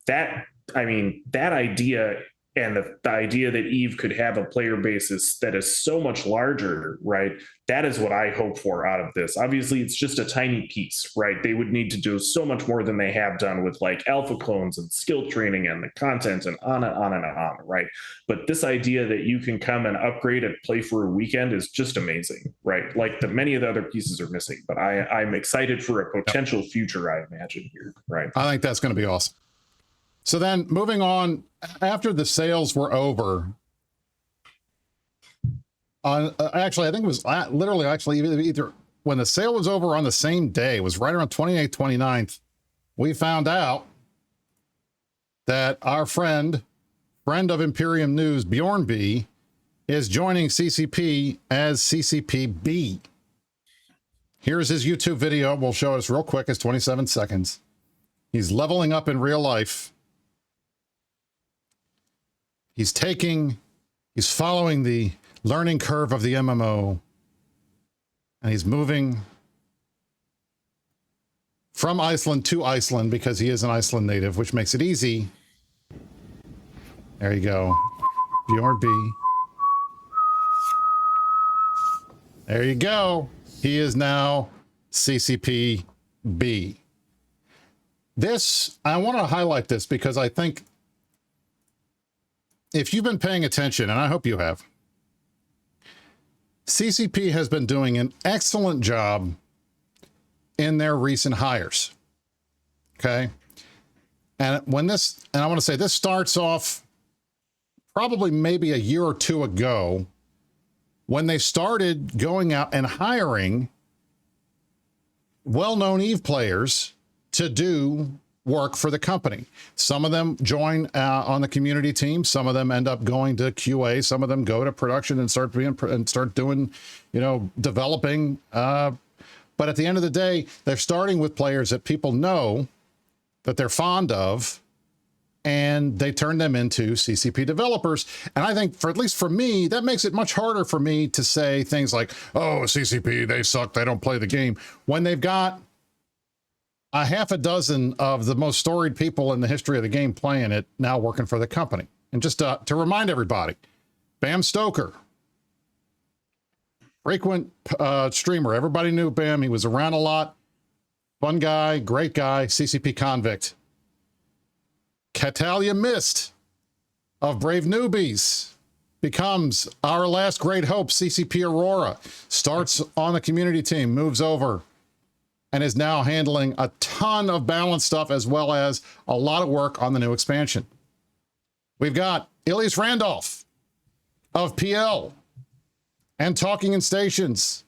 That idea, and the idea that Eve could have a player basis that is so much larger, right? That is what I hope for out of this. Obviously, it's just a tiny piece, right? They would need to do so much more than they have done with like alpha clones and skill training and the content and on and on and on, right? But this idea that you can come and upgrade and play for a weekend is just amazing, right? Like many of the other pieces are missing, but I'm excited for a potential future, I imagine here, right? I think that's going to be awesome. So then moving on, after the sales were over, actually, I think it was literally either when the sale was over on the same day, it was right around 28th, 29th, we found out that our friend of Imperium News, Bjorn B, is joining CCP as CCPB. Here's his YouTube video. We'll show us real quick. It's 27 seconds. He's leveling up in real life. He's following the learning curve of the MMO, and he's moving from Iceland to Iceland because he is an Iceland native, which makes it easy. There you go. Bjorn B. There you go. He is now CCPB. I want to highlight this because I think if you've been paying attention, and I hope you have, CCP has been doing an excellent job in their recent hires. Okay. And I want to say this starts off probably maybe a year or two ago when they started going out and hiring well-known Eve players to do work for the company. Some of them join on the community team. Some of them end up going to QA. Some of them go to production and start doing, developing. But at the end of the day, they're starting with players that people know that they're fond of, and they turn them into CCP developers. And I think, at least for me, that makes it much harder for me to say things like, oh, CCP, they suck, they don't play the game, when they've got a half a dozen of the most storied people in the history of the game playing it now working for the company. And just to remind everybody, Bam Stoker, frequent streamer. Everybody knew Bam. He was around a lot. Fun guy, great guy, CCP convict. Catalia Mist of Brave Newbies becomes our last great hope, CCP Aurora. Starts on the community team, moves over, and is now handling a ton of balance stuff as well as a lot of work on the new expansion. We've got Ilyas Randolph of PL and Talking in Stations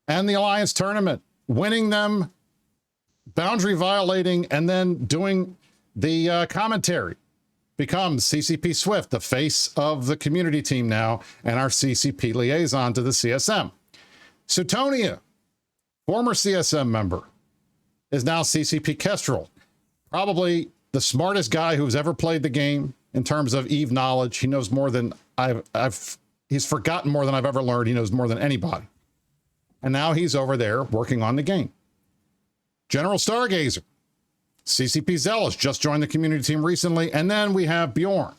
and the Alliance Tournament, winning them, boundary violating, and then doing the commentary. Becomes CCP Swift, the face of the community team now, and our CCP liaison to the CSM. Sutonia, former CSM member, is now CCP Kestrel. Probably the smartest guy who's ever played the game in terms of Eve knowledge. He knows more than he's forgotten more than I've ever learned. He knows more than anybody. And now he's over there working on the game. General Stargazer, CCP Zealous, just joined the community team recently. And then we have Bjorn,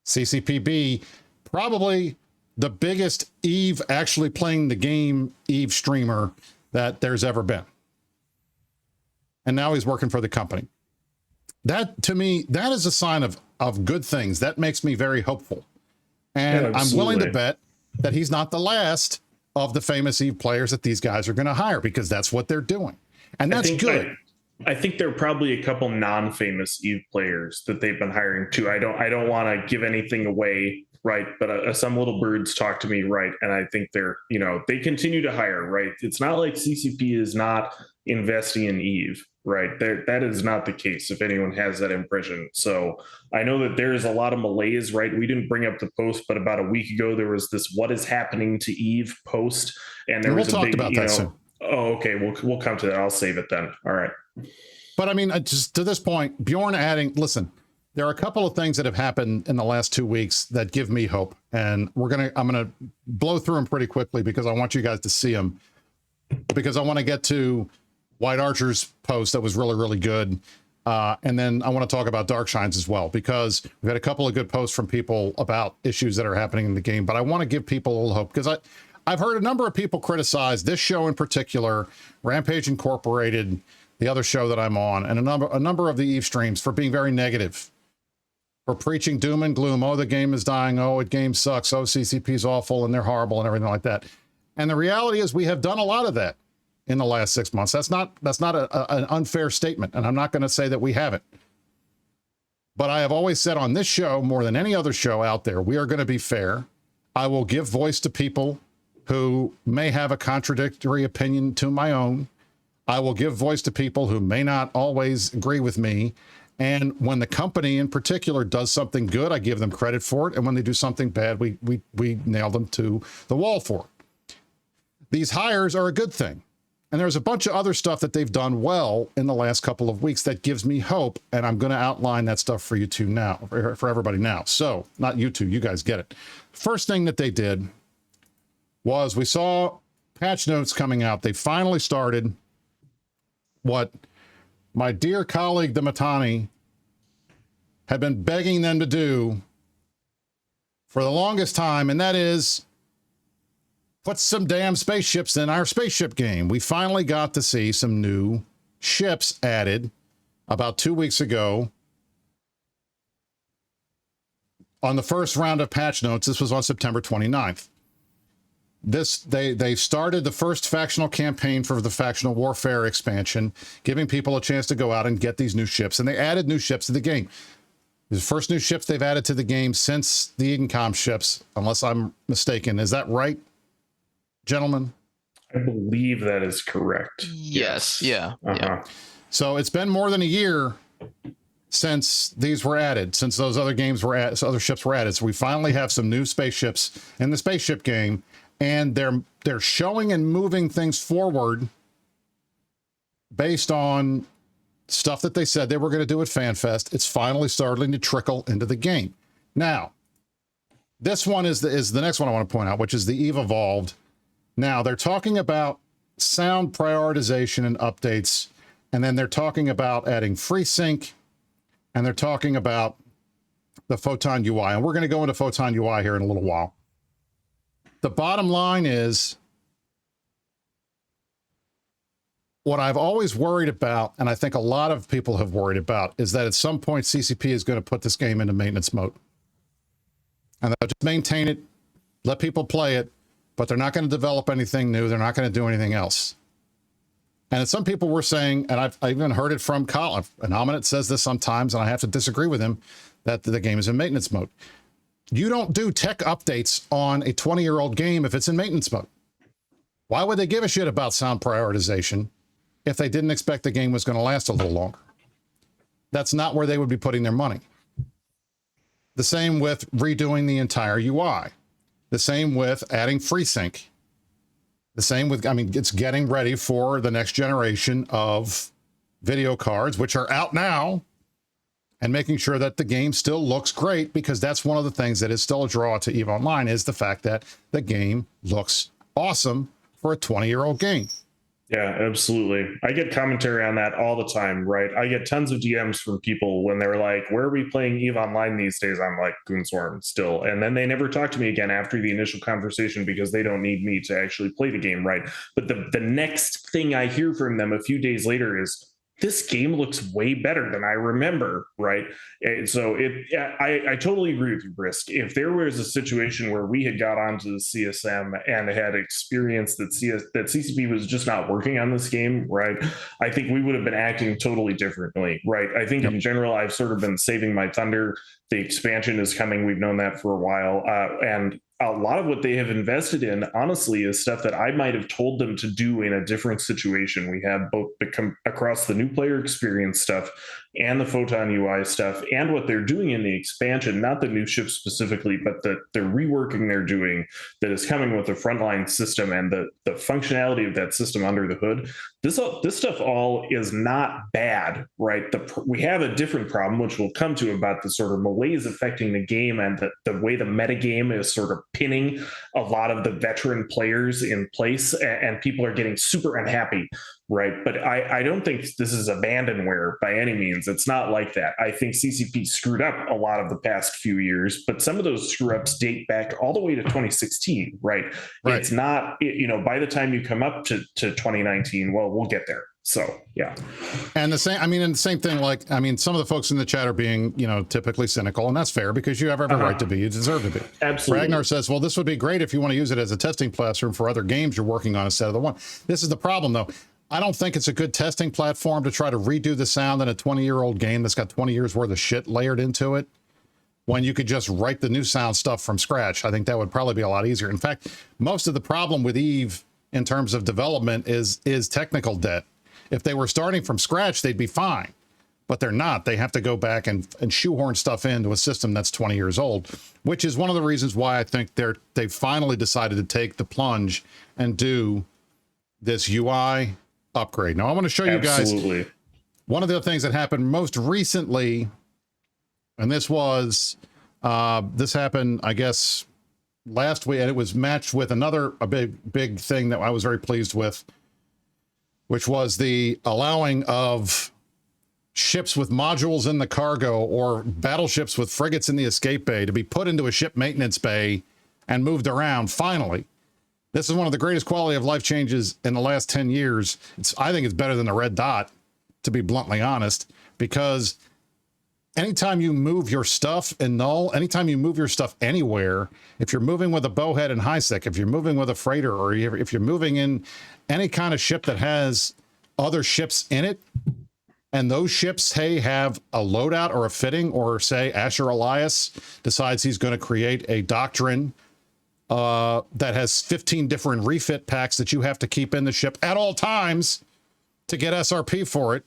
CCPB, probably the biggest Eve actually playing the game Eve streamer that there's ever been. And now he's working for the company. That, to me, that is a sign of good things. That makes me very hopeful. And I'm willing to bet that he's not the last of the famous Eve players that these guys are going to hire, because that's what they're doing. And that's good. I think there are probably a couple non-famous Eve players that they've been hiring too. I don't want to give anything away, right? But some little birds talk to me, right? And I think they continue to hire, right? It's not like CCP is not investing in Eve, right? That is not the case, if anyone has that impression. So I know that there is a lot of malaise, right? We didn't bring up the post, but about a week ago, there was this "What is happening to Eve" post. And there was a big, about that soon. Oh, okay. We'll come to that. I'll save it then. All right. But I mean, just to this point, Bjorn listen, there are a couple of things that have happened in the last 2 weeks that give me hope. And I'm going to blow through them pretty quickly because I want you guys to see them. because I want to get to White Archer's post that was really, really good. And then I want to talk about Dark Shines as well, because we've had a couple of good posts from people about issues that are happening in the game. But I want to give people a little hope, because I've heard a number of people criticize this show in particular, Rampage Incorporated, the other show that I'm on, and a number of the Eve streams for being very negative, for preaching doom and gloom. Oh, the game is dying. Oh, the game sucks. Oh, CCP's awful and they're horrible and everything like that. And the reality is we have done a lot of that in the last 6 months. That's not an unfair statement, and I'm not going to say that we haven't. But I have always said on this show, more than any other show out there, we are going to be fair. I will give voice to people who may have a contradictory opinion to my own. I will give voice to people who may not always agree with me. And when the company in particular does something good, I give them credit for it. And when they do something bad, we nail them to the wall for it. These hires are a good thing. And there's a bunch of other stuff that they've done well in the last couple of weeks that gives me hope. And I'm going to outline that stuff for you two now, for everybody now. So not you two, you guys get it. First thing that they did was we saw patch notes coming out. They finally started what my dear colleague, the Matani, had been begging them to do for the longest time, and that is put some damn spaceships in our spaceship game. We finally got to see some new ships added about 2 weeks ago on the first round of patch notes. This was on September 29th. They started the first factional campaign for the factional warfare expansion, giving people a chance to go out and get these new ships, and they added new ships to the game. The first new ships they've added to the game since the Edencom ships, unless I'm mistaken. Is that right, gentlemen? I believe that is correct. Yes. Yeah. Yeah. So it's been more than a year since these were added, since those other games were added, so other ships were added. So we finally have some new spaceships in the spaceship game, and they're showing and moving things forward based on stuff that they said they were going to do at FanFest. It's finally starting to trickle into the game. Now, this one is the next one I want to point out, which is the Eve Evolved. Now, they're talking about sound prioritization and updates, and then they're talking about adding FreeSync, and they're talking about the Photon UI. And we're going to go into Photon UI here in a little while. The bottom line is, what I've always worried about, and I think a lot of people have worried about, is that at some point CCP is going to put this game into maintenance mode. And they'll just maintain it, let people play it, but they're not going to develop anything new. They're not going to do anything else. And some people were saying, and I've even heard it from Colin, an Ominate says this sometimes, and I have to disagree with him, that the game is in maintenance mode. You don't do tech updates on a 20-year-old game if it's in maintenance mode. Why would they give a shit about sound prioritization if they didn't expect the game was going to last a little longer? That's not where they would be putting their money. The same with redoing the entire UI. The same with adding FreeSync. The same with, it's getting ready for the next generation of video cards, which are out now, and making sure that the game still looks great, because that's one of the things that is still a draw to EVE Online, is the fact that the game looks awesome for a 20-year-old game. Yeah, absolutely. I get commentary on that all the time, right? I get tons of DMs from people when they're like, where are we playing EVE Online these days? I'm like, Goonswarm still. And then they never talk to me again after the initial conversation, because they don't need me to actually play the game, right? But the next thing I hear from them a few days later is, this game looks way better than I remember, right? And so I totally agree with you, Brisk. If there was a situation where we had got onto the CSM and had experienced that CCP was just not working on this game, right, I think we would have been acting totally differently, right? I think in general, I've sort of been saving my thunder. The expansion is coming. We've known that for a while. And a lot of what they have invested in, honestly, is stuff that I might have told them to do in a different situation. We have both across the new player experience stuff and the Photon UI stuff and what they're doing in the expansion, not the new ship specifically, but the reworking they're doing that is coming with the frontline system and the functionality of that system under the hood, this stuff all is not bad, right? We have a different problem, which we'll come to, about the sort of malaise affecting the game and the way the metagame is sort of pinning a lot of the veteran players in place, and people are getting super unhappy, right? But I don't think this is abandonware by any means. It's not like that. I think CCP screwed up a lot of the past few years, but some of those screw ups date back all the way to 2016, right? It's not, by the time you come up to 2019, well, we'll get there. So, yeah. And the same thing, some of the folks in the chat are being, typically cynical, and that's fair because you have every right to be. You deserve to be. Absolutely. Ragnar says, well, this would be great if you want to use it as a testing platform for other games you're working on instead of the one. This is the problem, though. I don't think it's a good testing platform to try to redo the sound in a 20-year-old game that's got 20 years worth of shit layered into it, when you could just write the new sound stuff from scratch. I think that would probably be a lot easier. In fact, most of the problem with Eve in terms of development is technical debt. If they were starting from scratch, they'd be fine, but they're not. They have to go back and shoehorn stuff into a system that's 20 years old, which is one of the reasons why I think they've finally decided to take the plunge and do this UI upgrade. Now, I want to show you guys one of the things that happened most recently, and this happened, I guess, last week, and it was matched with a big thing that I was very pleased with, which was the allowing of ships with modules in the cargo or battleships with frigates in the escape bay to be put into a ship maintenance bay and moved around. Finally, this is one of the greatest quality of life changes in the last 10 years. I think it's better than the red dot, to be bluntly honest, because anytime you move your stuff in Null, anytime you move your stuff anywhere, if you're moving with a bowhead in HiSec, if you're moving with a freighter, or if you're moving in any kind of ship that has other ships in it, and those ships, have a loadout or a fitting, or say Asher Elias decides he's going to create a doctrine that has 15 different refit packs that you have to keep in the ship at all times to get SRP for it,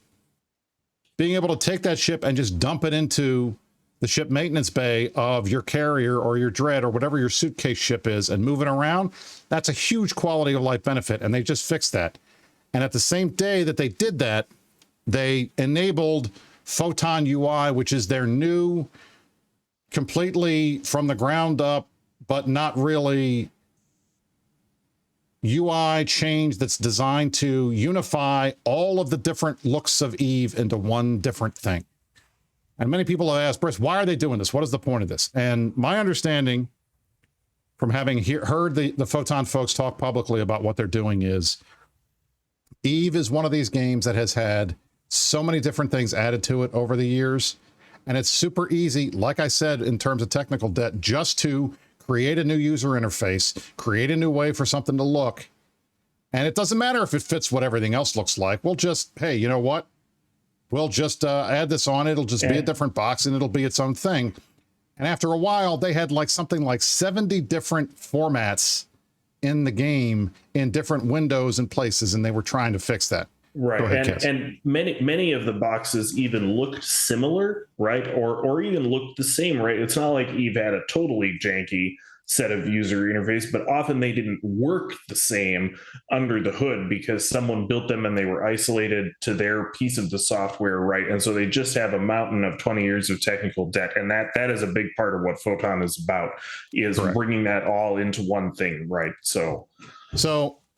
being able to take that ship and just dump it into the ship maintenance bay of your carrier or your dread or whatever your suitcase ship is and move it around, that's a huge quality of life benefit, and they just fixed that. And at the same day that they did that, they enabled Photon UI, which is their new, completely from the ground up, but not really, UI change that's designed to unify all of the different looks of Eve into one different thing. And many people have asked, Brice, why are they doing this? What is the point of this? And my understanding from having heard the Photon folks talk publicly about what they're doing is Eve is one of these games that has had so many different things added to it over the years. And it's super easy, like I said, in terms of technical debt, just to create a new user interface, create a new way for something to look. And it doesn't matter if it fits what everything else looks like. We'll just, hey, you know what? We'll just add this on. It'll just be a different box and it'll be its own thing. And after a while, they had something like 70 different formats in the game in different windows and places, and they were trying to fix that. Right. And many of the boxes even looked similar, right? Or even looked the same, right? It's not like Eve had a totally janky set of user interface, but often they didn't work the same under the hood because someone built them and they were isolated to their piece of the software, right? And so they just have a mountain of 20 years of technical debt. And that is a big part of what Photon is about, is bringing that all into one thing, right? So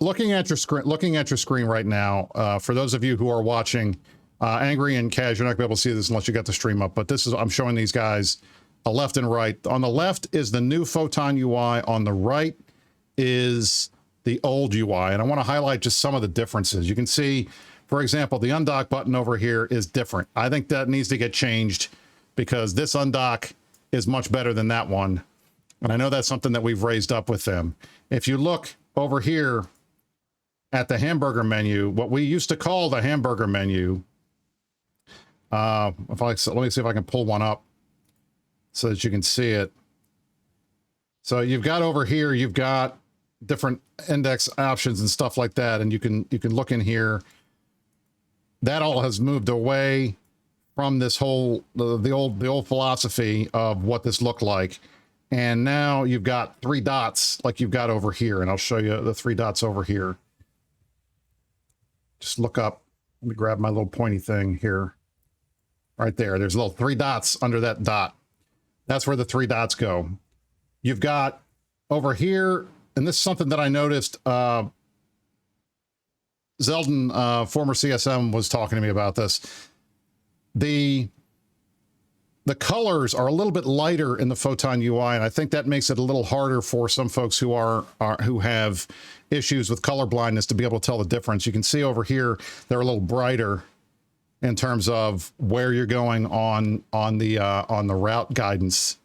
looking at your screen right now, for those of you who are watching, Angry and Kaz, you're not gonna be able to see this unless you got the stream up, but I'm showing these guys left and right. On the left is the new Photon UI. On the right is the old UI. And I want to highlight just some of the differences. You can see, for example, the undock button over here is different. I think that needs to get changed because this undock is much better than that one. And I know that's something that we've raised up with them. If you look over here at the hamburger menu, what we used to call the hamburger menu, let me see if I can pull one up so that you can see it. So you've got over here, you've got different index options and stuff like that. And you can look in here. That all has moved away from this whole, the old philosophy of what this looked like. And now you've got 3 dots like you've got over here. And I'll show you the 3 dots over here. Just look up. Let me grab my little pointy thing here. Right there. There's little 3 dots under that dot. That's where the 3 dots go. You've got over here, and this is something that I noticed, Zeldin, former CSM, was talking to me about this. The colors are a little bit lighter in the Photon UI, and I think that makes it a little harder for some folks who who have issues with color blindness to be able to tell the difference. You can see over here they're a little brighter in terms of where you're going on the route guidance.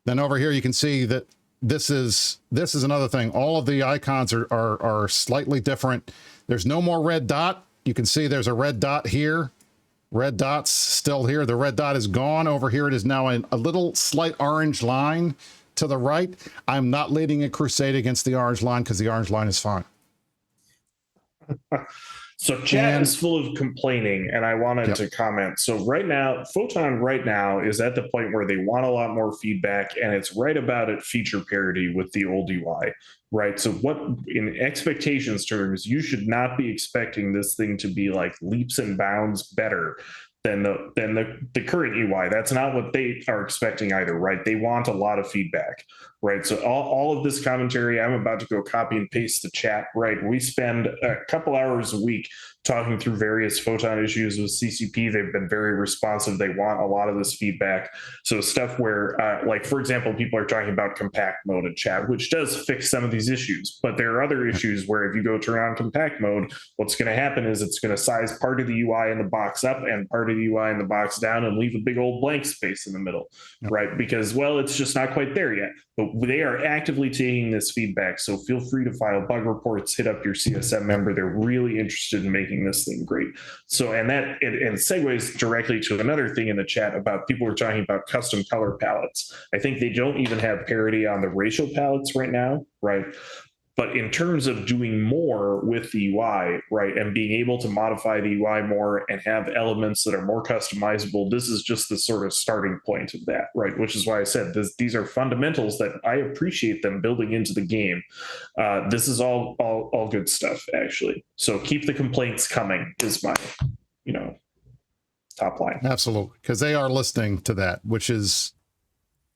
Then over here you can see that this is another thing. All of the icons are slightly different. There's no more red dot. You can see there's a red dot here. Red dot's still here. The red dot is gone. Over here it is now a little slight orange line to the right. I'm not leading a crusade against the orange line because the orange line is fine. So chat is full of complaining, and I wanted to comment. So right now, Photon right now is at the point where they want a lot more feedback, and it's right about at feature parity with the old UI, right? So what, in expectations terms, you should not be expecting this thing to be like leaps and bounds better than the current UI. That's not what they are expecting either, right? They want a lot of feedback, right? So all of this commentary, I'm about to go copy and paste the chat, right? We spend a couple hours a week talking through various Photon issues with CCP. They've been very responsive. They want a lot of this feedback. So stuff where, like, for example, people are talking about compact mode in chat, which does fix some of these issues. But there are other issues where if you go turn on compact mode, what's going to happen is it's going to size part of the UI in the box up and part of the UI in the box down and leave a big old blank space in the middle, right? Because, well, it's just not quite there yet. But they are actively taking this feedback. So feel free to file bug reports, hit up your CSM member. They're really interested in making this thing great. So, and segues directly to another thing in the chat about people were talking about custom color palettes. I think they don't even have parity on the racial palettes right now, right? But in terms of doing more with the UI, right, and being able to modify the UI more and have elements that are more customizable, this is just the sort of starting point of that, right? Which is why I said these are fundamentals that I appreciate them building into the game. This is all good stuff, actually. So keep the complaints coming is my, top line. Absolutely, because they are listening to that, which is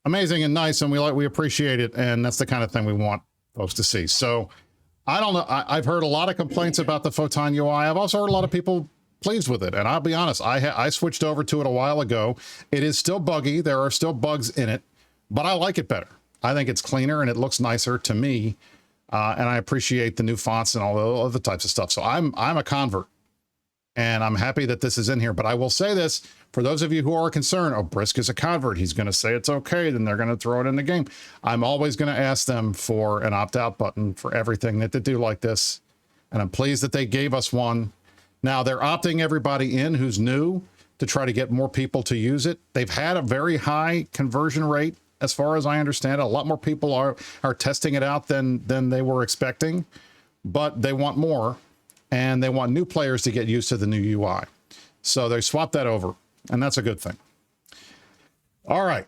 amazing and nice, and we appreciate it, and that's the kind of thing we want folks to see. So I don't know. I've heard a lot of complaints about the Photon UI. I've also heard a lot of people pleased with it. And I'll be honest, I switched over to it a while ago. It is still buggy. There are still bugs in it, but I like it better. I think it's cleaner and it looks nicer to me. And I appreciate the new fonts and all the other types of stuff. So I'm a convert and I'm happy that this is in here. But I will say this, for those of you who are concerned, oh, Brisk is a convert, he's going to say it's okay, then they're going to throw it in the game. I'm always going to ask them for an opt-out button for everything that they do like this. And I'm pleased that they gave us one. Now they're opting everybody in who's new to try to get more people to use it. They've had a very high conversion rate, as far as I understand it. A lot more people are testing it out than they were expecting, but they want more, and they want new players to get used to the new UI. So they swapped that over. And that's a good thing. All right.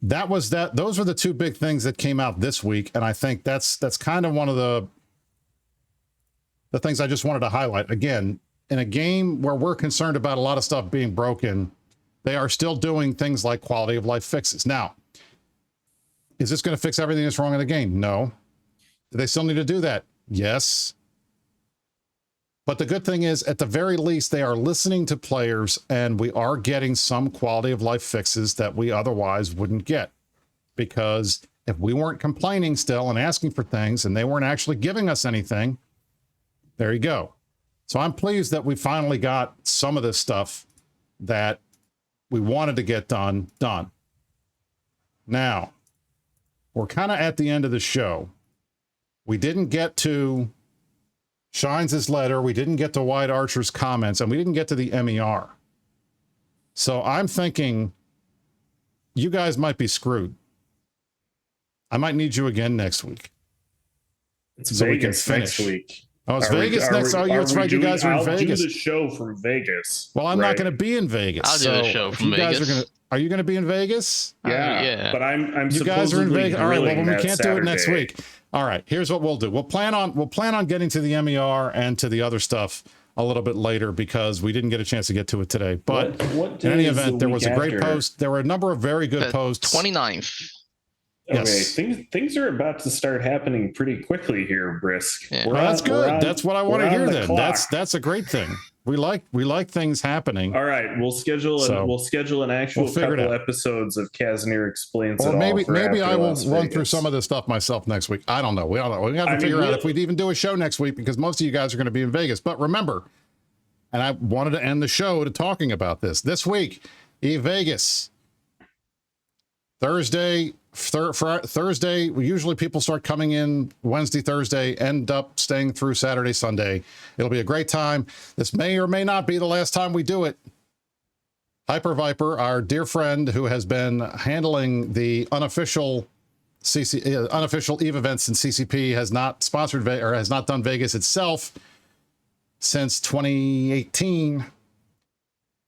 That was that. Those are the two big things that came out this week. And I think that's kind of one of the things I just wanted to highlight. Again, in a game where we're concerned about a lot of stuff being broken, they are still doing things like quality of life fixes. Now, is this going to fix everything that's wrong in the game? No. Do they still need to do that? Yes. But the good thing is, at the very least, they are listening to players, and we are getting some quality of life fixes that we otherwise wouldn't get. Because if we weren't complaining still and asking for things, and they weren't actually giving us anything, there you go. So I'm pleased that we finally got some of this stuff that we wanted to get done. Now, we're kind of at the end of the show. We didn't get to Shines' letter, we didn't get to Wyatt Archer's comments, and we didn't get to the MER. So I'm thinking you guys might be screwed. I might need you again next week. It's so Vegas we can finish next week. Oh, it's Vegas next. Oh, that's right. You guys are in Vegas. I'll do the show from Vegas. Well, I'm not going to be in Vegas. I'll do the show from Vegas. Are you going to be in Vegas? Yeah. But I'm. You guys are in Vegas. All right. Well, we can't Saturday. do it next week. All right. Here's what we'll do. We'll plan on getting to the MER and to the other stuff a little bit later because we didn't get a chance to get to it today. But in any event, there was a great post. There were a number of very good posts. 29th. Okay, yes. Things are about to start happening pretty quickly here, Brisk. Yeah. Well, that's good. That's what I want to hear. Then that's a great thing. We like things happening. All right, we'll schedule an actual couple episodes of Kazner Explains It All. Maybe I will run through some of this stuff myself next week. I don't know. We got to figure out if we'd even do a show next week because most of you guys are going to be in Vegas. But remember, and I wanted to end the show to talking about this week. Vegas. Thursday, usually people start coming in Wednesday, Thursday, end up staying through Saturday, Sunday. It'll be a great time. This may or may not be the last time we do it. Hyper Viper, our dear friend who has been handling the unofficial EVE events in CCP, has not sponsored or has not done Vegas itself since 2018.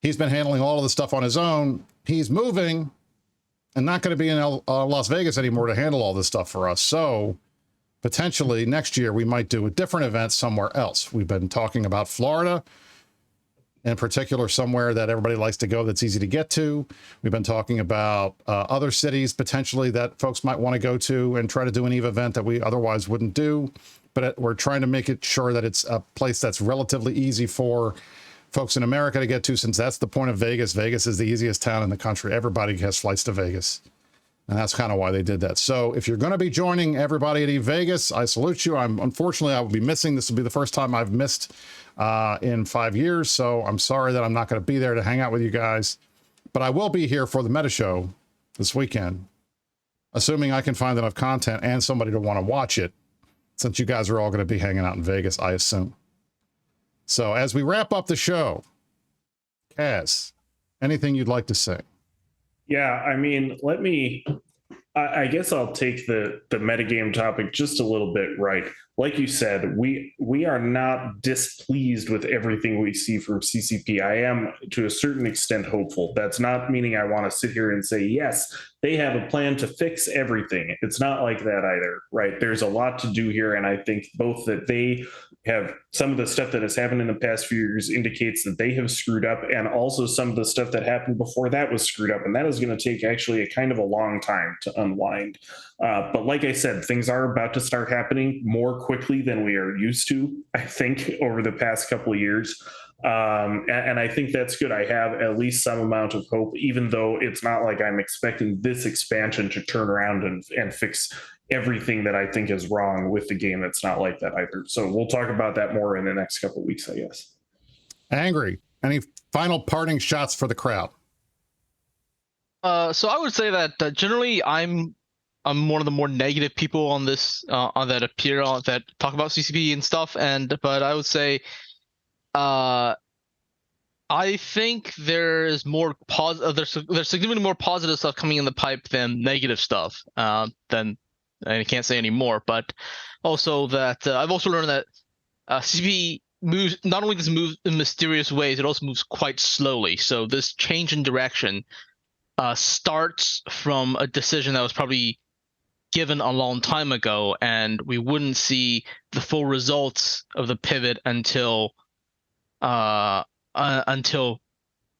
He's been handling all of the stuff on his own. He's moving and not going to be in Las Vegas anymore to handle all this stuff for us. So potentially next year, we might do a different event somewhere else. We've been talking about Florida, in particular, somewhere that everybody likes to go that's easy to get to. We've been talking about other cities potentially that folks might want to go to and try to do an EVE event that we otherwise wouldn't do. But we're trying to make it sure that it's a place that's relatively easy for folks in America to get to, since that's the point of Vegas. Vegas is the easiest town in the country. Everybody has flights to Vegas. And that's kind of why they did that. So if you're going to be joining everybody at Vegas, I salute you. Unfortunately, I will be missing. This will be the first time I've missed in 5 years. So I'm sorry that I'm not going to be there to hang out with you guys. But I will be here for the Meta Show this weekend, assuming I can find enough content and somebody to want to watch it, since you guys are all going to be hanging out in Vegas, I assume. So as we wrap up the show, Kaz, anything you'd like to say? Yeah, I mean, I guess I'll take the metagame topic just a little bit right. Like you said, we are not displeased with everything we see from CCP. I am, to a certain extent, hopeful. That's not meaning I want to sit here and say, yes, they have a plan to fix everything. It's not like that either, right? There's a lot to do here, and I think both that they have some of the stuff that has happened in the past few years indicates that they have screwed up, and also some of the stuff that happened before that was screwed up, and that is going to take actually a kind of a long time to unwind. But like I said, things are about to start happening more quickly than we are used to, I think, over the past couple of years. And I think that's good. I have at least some amount of hope, even though it's not like I'm expecting this expansion to turn around and fix everything that I think is wrong with the game. It's not like that either. So we'll talk about that more in the next couple of weeks, I guess. Angry, any final parting shots for the crowd? So I would say that generally I'm one of the more negative people on this on that appear on that talk about CCP and stuff, but I would say I think there's more there's significantly more positive stuff coming in the pipe than negative stuff. I can't say any more, but also that I've also learned that CCP moves, not only does it move in mysterious ways, it also moves quite slowly. So this change in direction starts from a decision that was probably given a long time ago, and we wouldn't see the full results of the pivot until a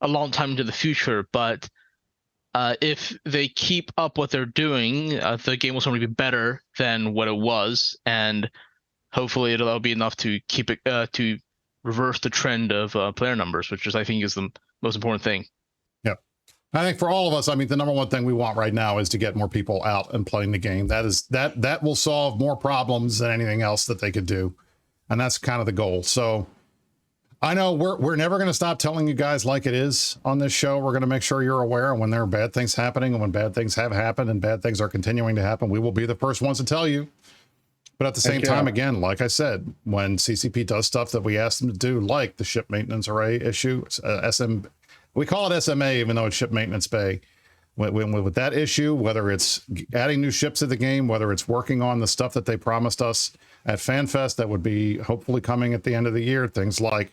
long time into the future. But if they keep up what they're doing, the game will certainly be better than what it was, and hopefully it'll be enough to keep it to reverse the trend of player numbers, which I think is the most important thing. Yep. I think for all of us, I mean, the number one thing we want right now is to get more people out and playing the game. That will solve more problems than anything else that they could do, and that's kind of the goal. So I know we're never going to stop telling you guys like it is on this show. We're going to make sure you're aware when there are bad things happening, and when bad things have happened and bad things are continuing to happen, we will be the first ones to tell you. But at the same time, again, like I said, when CCP does stuff that we ask them to do, like the ship maintenance array issue, we call it SMA, even though it's ship maintenance bay. with that issue, whether it's adding new ships to the game, whether it's working on the stuff that they promised us at FanFest that would be hopefully coming at the end of the year, things like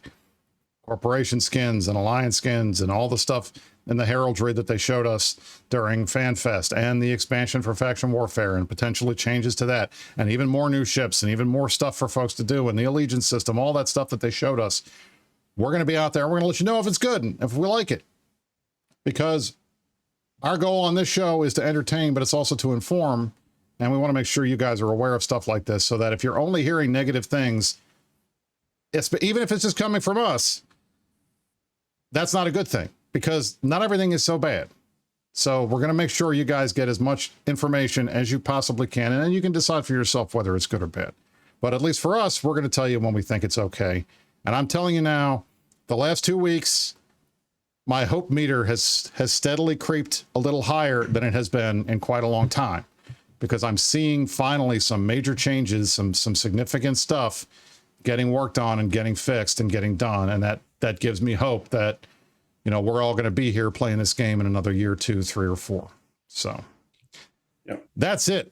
corporation skins and alliance skins and all the stuff in the heraldry that they showed us during FanFest, and the expansion for faction warfare and potentially changes to that, and even more new ships and even more stuff for folks to do, and the allegiance system, all that stuff that they showed us. We're going to be out there. We're going to let you know if it's good and if we like it, because our goal on this show is to entertain, but it's also to inform. And we want to make sure you guys are aware of stuff like this, so that if you're only hearing negative things, even if it's just coming from us, that's not a good thing, because not everything is so bad. So we're going to make sure you guys get as much information as you possibly can, and then you can decide for yourself whether it's good or bad. But at least for us, we're going to tell you when we think it's okay. And I'm telling you now, the last 2 weeks, my hope meter has steadily creeped a little higher than it has been in quite a long time, because I'm seeing finally some major changes, some significant stuff getting worked on and getting fixed and getting done. And that gives me hope that, you know, we're all going to be here playing this game in another year, 2, 3, or 4. So That's it.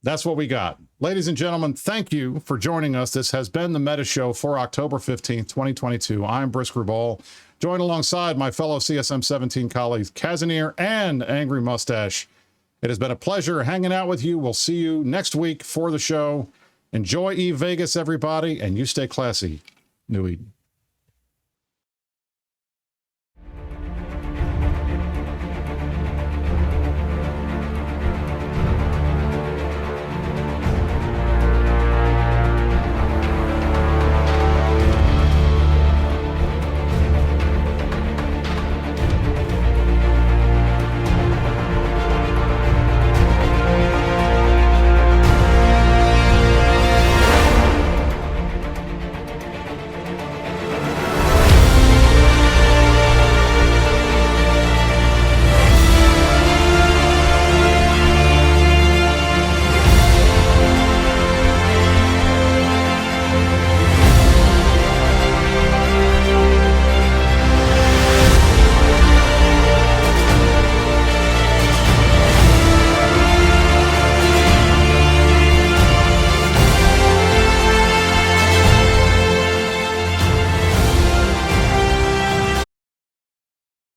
That's what we got. Ladies and gentlemen, thank you for joining us. This has been the Meta Show for October 15th, 2022. I'm Brisker Ball, joined alongside my fellow CSM 17 colleagues, Kazanir and Angry Mustache. It has been a pleasure hanging out with you. We'll see you next week for the show. Enjoy Eve Vegas, everybody, and you stay classy, Nui.